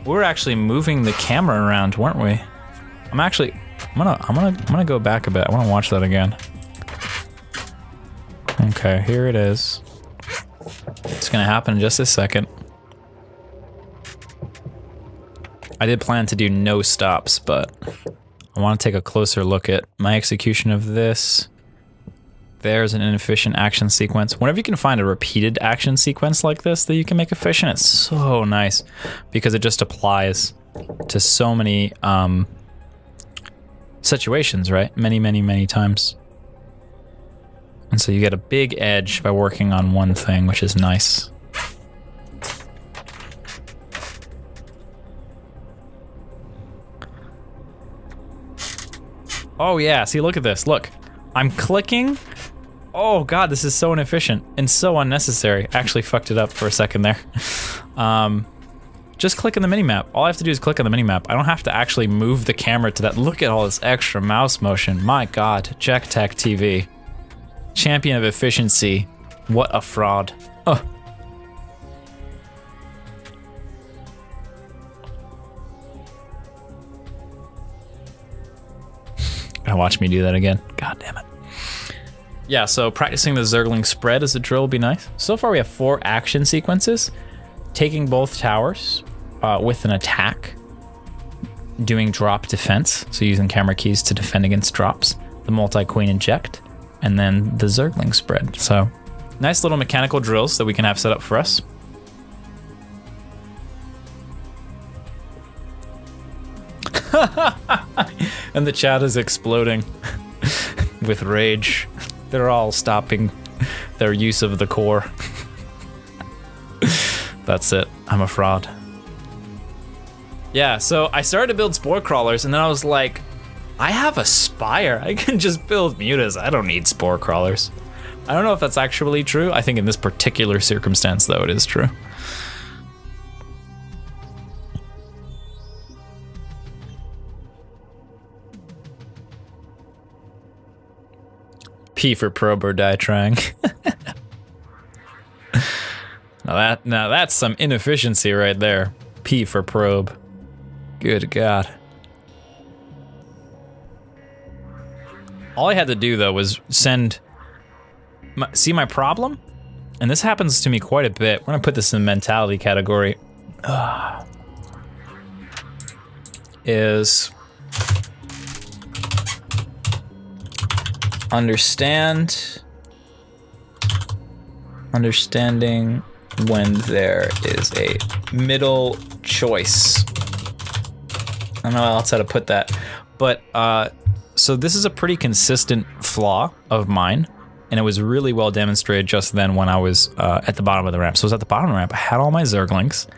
Speaker 1: we were actually moving the camera around, weren't we? I'm gonna go back a bit. I wanna watch that again. Okay, here it is. It's gonna happen in just a second. I did plan to do no stops, but I wanna take a closer look at my execution of this. There's an inefficient action sequence. Whenever you can find a repeated action sequence like this that you can make efficient, it's so nice because it just applies to so many situations, right? Many times. And so you get a big edge by working on one thing, which is nice. Oh yeah, see, look at this, look. I'm clicking. Oh God, this is so inefficient and so unnecessary. Actually fucked it up for a second there. Just click on the minimap. All I have to do is click on the minimap. I don't have to actually move the camera to that. Look at all this extra mouse motion. My God, JaKaTaKtv. Champion of efficiency. What a fraud. Oh. Gonna watch me do that again. God damn it. Yeah, so practicing the Zergling spread as a drill will be nice. So far we have 4 action sequences. Taking both towers with an attack. Doing drop defense, so using camera keys to defend against drops. The multi-queen inject. And then the Zergling spread. So nice little mechanical drills that we can have set up for us. And the chat is exploding with rage. They're all stopping their use of the core. That's it. I'm a fraud. Yeah, so I started to build spore crawlers and then I was like, I have a spire. I can just build mutas. I don't need spore crawlers. I don't know if that's actually true. I think in this particular circumstance, though, it is true. P for probe or die trying. Now that's some inefficiency right there. P for probe. Good God. All I had to do though was send. See my problem? And this happens to me quite a bit. We're gonna put this in the mentality category. Is understanding when there is a middle choice. I don't know else how to put that, but so this is a pretty consistent flaw of mine, and it was really well demonstrated just then when I was at the bottom of the ramp. So I was at the bottom of the ramp, I had all my Zerglings,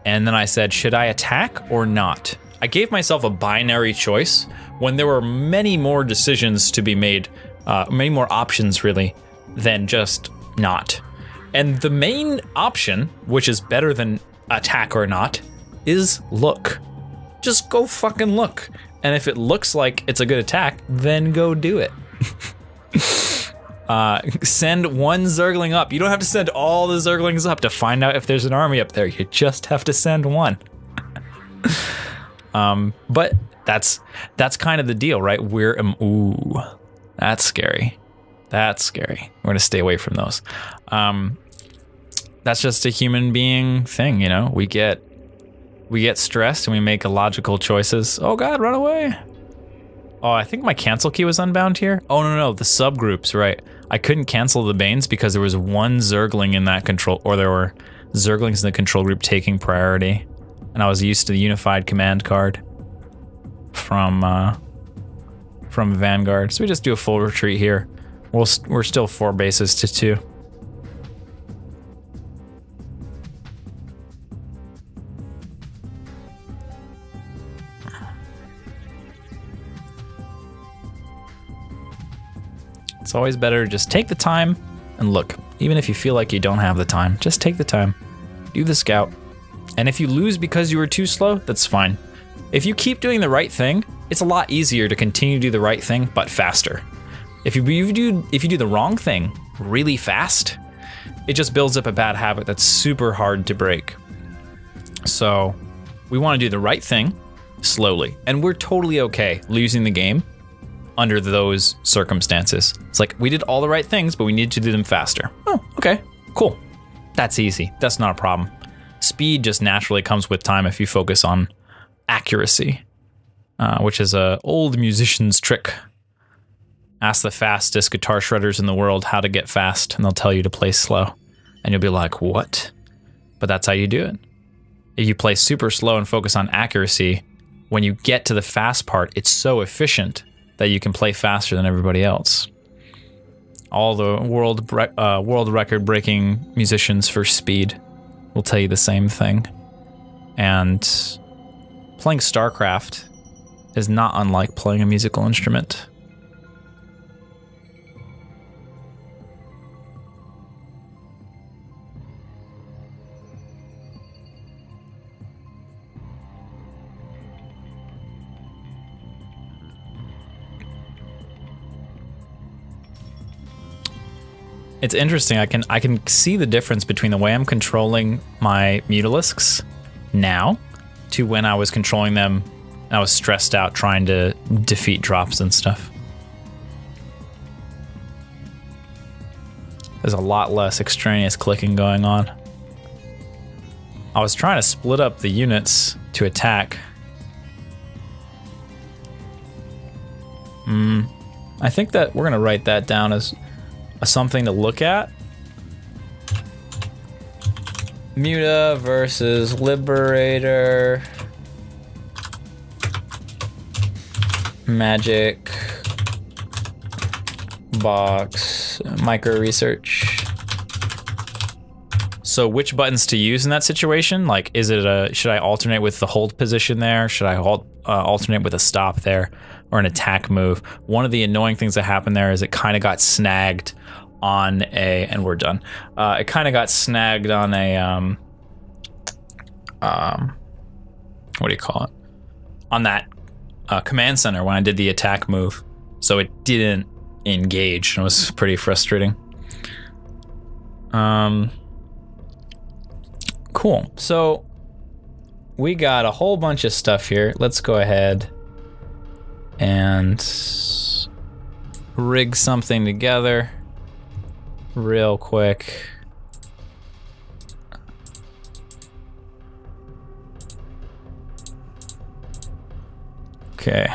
Speaker 1: and then I said, should I attack or not? I gave myself a binary choice when there were many more decisions to be made, many more options really, than just not. And the main option, which is better than attack or not, is look. Just go fucking look. And if it looks like it's a good attack, then go do it. Send one Zergling up. You don't have to send all the Zerglings up to find out if there's an army up there. You just have to send one. But that's kind of the deal, right? Ooh, that's scary. That's scary. We're gonna stay away from those. That's just a human being thing, you know? We get stressed and we make illogical choices. Oh God, run away. Oh, I think my cancel key was unbound here. Oh no, the subgroups, right. I couldn't cancel the Banes because there was one Zergling in that control, or there were Zerglings in the control group taking priority. And I was used to the unified command card from Vanguard. So we just do a full retreat here. We're still 4 bases to 2. It's always better to just take the time and look. Even if you feel like you don't have the time, just take the time. Do the scout. And if you lose because you were too slow, that's fine. If you keep doing the right thing, it's a lot easier to continue to do the right thing, but faster. If you do the wrong thing really fast, it just builds up a bad habit that's super hard to break. So we want to do the right thing slowly. And we're totally okay losing the game under those circumstances. It's like, we did all the right things, but we need to do them faster. Oh, okay, cool. That's easy, that's not a problem. Speed just naturally comes with time if you focus on accuracy, which is a old musician's trick. Ask the fastest guitar shredders in the world how to get fast, and they'll tell you to play slow. And you'll be like, what? But that's how you do it. If you play super slow and focus on accuracy, when you get to the fast part, it's so efficient that you can play faster than everybody else. All the world record breaking musicians for speed will tell you the same thing. And playing StarCraft is not unlike playing a musical instrument. It's interesting, I can see the difference between the way I'm controlling my Mutalisks now to when I was controlling them and I was stressed out trying to defeat drops and stuff. There's a lot less extraneous clicking going on. I was trying to split up the units to attack. I think that we're gonna write that down as something to look at. Muta versus Liberator. Magic. Box. Micro research. So which buttons to use in that situation? Like, is it should I alternate with the hold position there? Should I alternate with a stop there? Or an attack move? One of the annoying things that happened there is it kind of got snagged on and we're done. It kind of got snagged on a, what do you call it? On that command center when I did the attack move. So it didn't engage, and it was pretty frustrating. Cool, so we got a whole bunch of stuff here. Let's go ahead and rig something together real quick. Okay.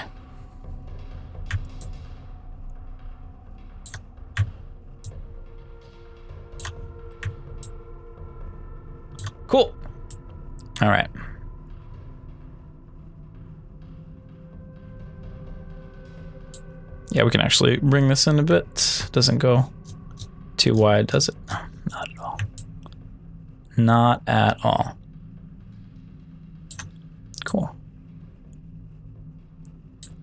Speaker 1: Cool. All right. Yeah, we can actually bring this in a bit. Doesn't go too wide, does it? No, not at all. Not at all. Cool.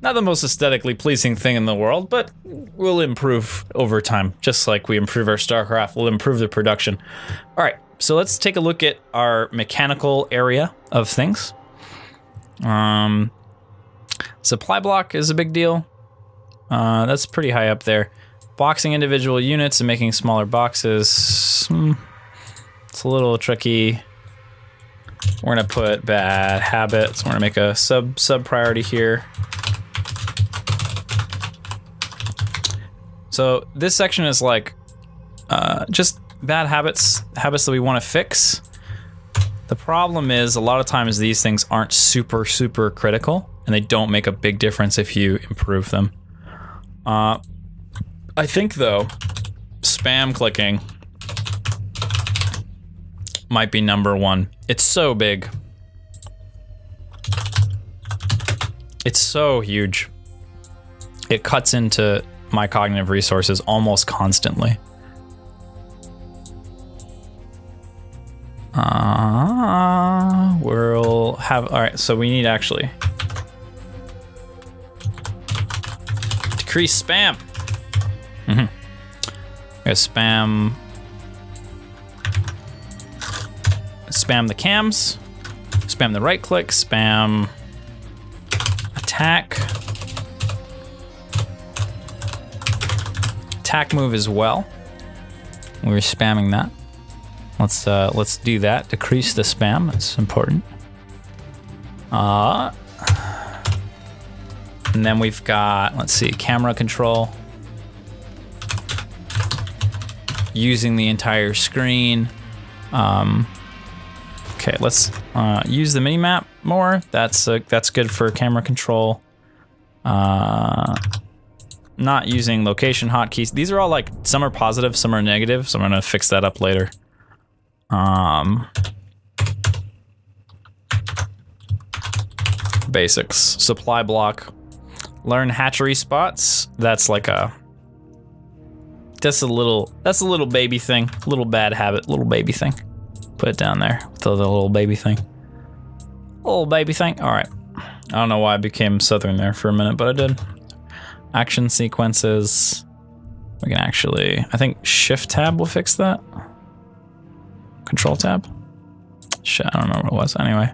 Speaker 1: Not the most aesthetically pleasing thing in the world, but we'll improve over time. Just like we improve our StarCraft, we'll improve the production. All right, so let's take a look at our mechanical area of things. Supply block is a big deal. That's pretty high up there. Boxing individual units and making smaller boxes. It's a little tricky. We're gonna put bad habits. We're gonna make a sub priority here. So this section is like just bad habits that we want to fix. The problem is a lot of times these things aren't super critical, and they don't make a big difference if you improve them. I think though, spam clicking might be number one. It's so big. It's so huge. It cuts into my cognitive resources almost constantly. We'll have, all right, so we need actually decrease spam. We're gonna spam the cams, spam the right click, spam attack. Attack move as well. We were spamming that. Let's do that. Decrease the spam. That's important. And then we've got, let's see, camera control. Using the entire screen. Okay, let's use the mini map more. That's good for camera control. Not using location hotkeys. These are all like, some are positive, some are negative, so I'm gonna fix that up later. Basics, supply block, learn hatchery spots. That's like that's a little baby thing, little bad habit, little baby thing. Put it down there with the little baby thing. Little baby thing, all right. I don't know why I became Southern there for a minute, but I did. Action sequences. We can actually, I think Shift tab will fix that. Control tab. Shit, I don't know what it was. Anyway.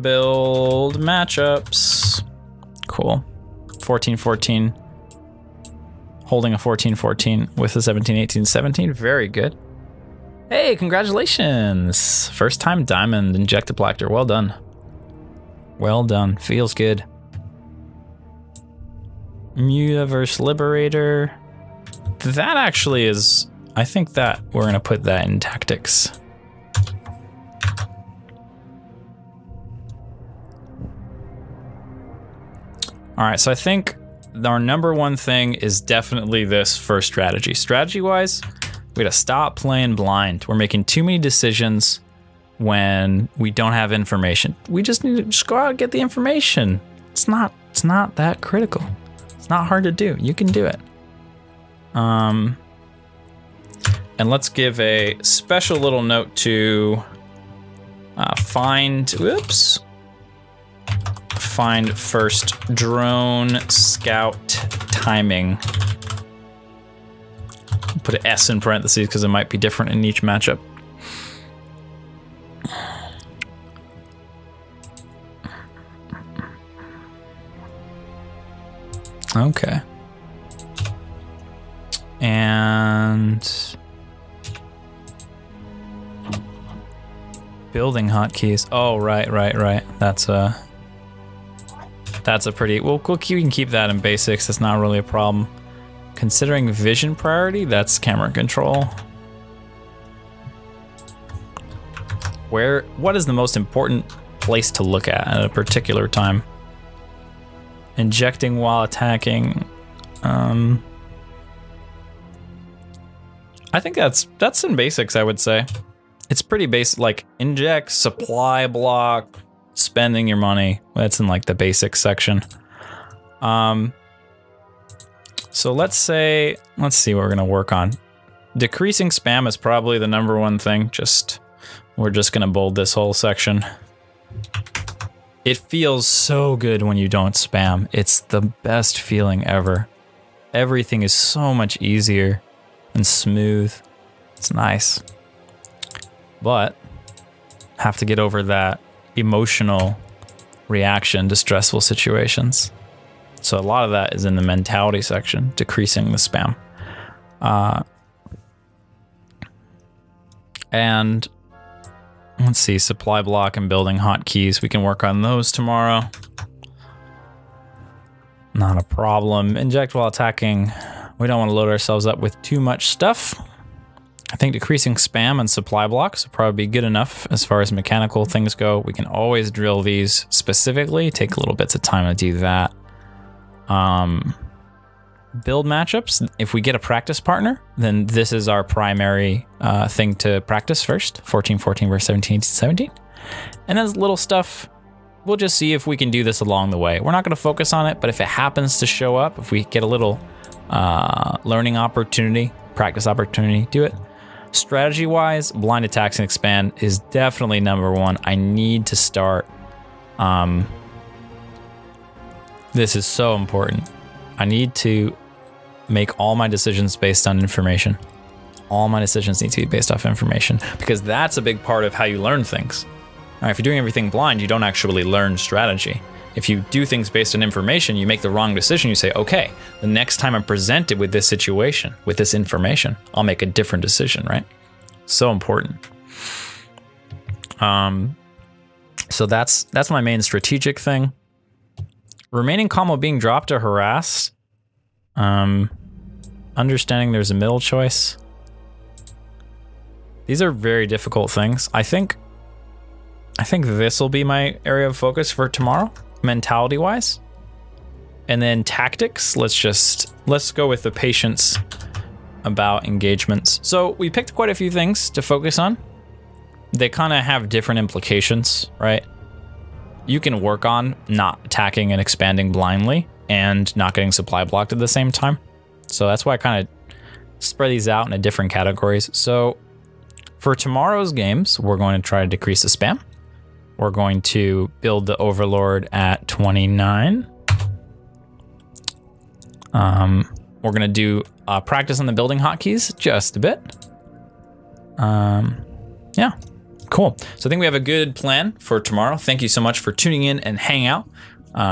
Speaker 1: Build matchups. Cool. 14-14. Holding a 14-14 with a 17-18-17. Very good. Hey, congratulations. First time diamond in JaKaTaKtv. Well done. Well done. Feels good. Mutaverse Liberator. That actually is, I think that we're gonna put that in tactics. All right, so I think our number one thing is definitely this for strategy. Strategy-wise, we gotta stop playing blind. We're making too many decisions when we don't have information. We just need to just go out and get the information. It's not that critical. It's not hard to do. You can do it. And let's give a special little note to find first drone scout timing. Put an S in parentheses because it might be different in each matchup. Okay. And building hotkeys. Oh, right. That's a pretty, we can keep that in basics. That's not really a problem. Considering vision priority, that's camera control. What is the most important place to look at a particular time? Injecting while attacking. I think that's in basics, I would say. It's pretty basic, like inject, supply block, spending your money. That's in like the basics section. So let's see what we're gonna work on. Decreasing spam is probably the #1 thing. We're just gonna bold this whole section. It feels so good when you don't spam. It's the best feeling ever. Everything is so much easier and smooth. It's nice. But have to get over that emotional reaction to stressful situations. So a lot of that is in the mentality section, decreasing the spam. And let's see, supply block and building hotkeys. We can work on those tomorrow. Not a problem. Inject while attacking. We don't want to load ourselves up with too much stuff. I think decreasing spam and supply blocks will probably be good enough as far as mechanical things go. We can always drill these specifically. Take little bits of time to do that. Build matchups. If we get a practice partner, then this is our primary thing to practice first. 14-14 versus 17-17. And then little stuff, we'll just see if we can do this along the way. We're not going to focus on it, but if it happens to show up, if we get a little learning opportunity, practice opportunity, do it. Strategy-wise, blind attacks and expand is definitely #1. I need to start. This is so important. I need to make all my decisions based on information. All my decisions need to be based off information because that's a big part of how you learn things. All right, if you're doing everything blind, you don't actually learn strategy. If you do things based on information, you make the wrong decision. You say, okay, the next time I'm presented with this situation, with this information, I'll make a different decision, right? So important. So that's my main strategic thing. Remaining calm while being dropped or harassed. Understanding there's a middle choice. These are very difficult things. I think this will be my area of focus for tomorrow, mentality wise. And then tactics, let's go with the patience about engagements. So we picked quite a few things to focus on. They kind of have different implications, right? You can work on not attacking and expanding blindly and not getting supply blocked at the same time. So that's why I kind of spread these out into different categories. So for tomorrow's games, we're going to try to decrease the spam. We're going to build the Overlord at 29. We're going to do practice on the building hotkeys just a bit. Yeah, cool. So I think we have a good plan for tomorrow. Thank you so much for tuning in and hanging out.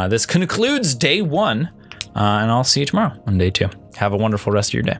Speaker 1: This concludes day 1, and I'll see you tomorrow on day 2. Have a wonderful rest of your day.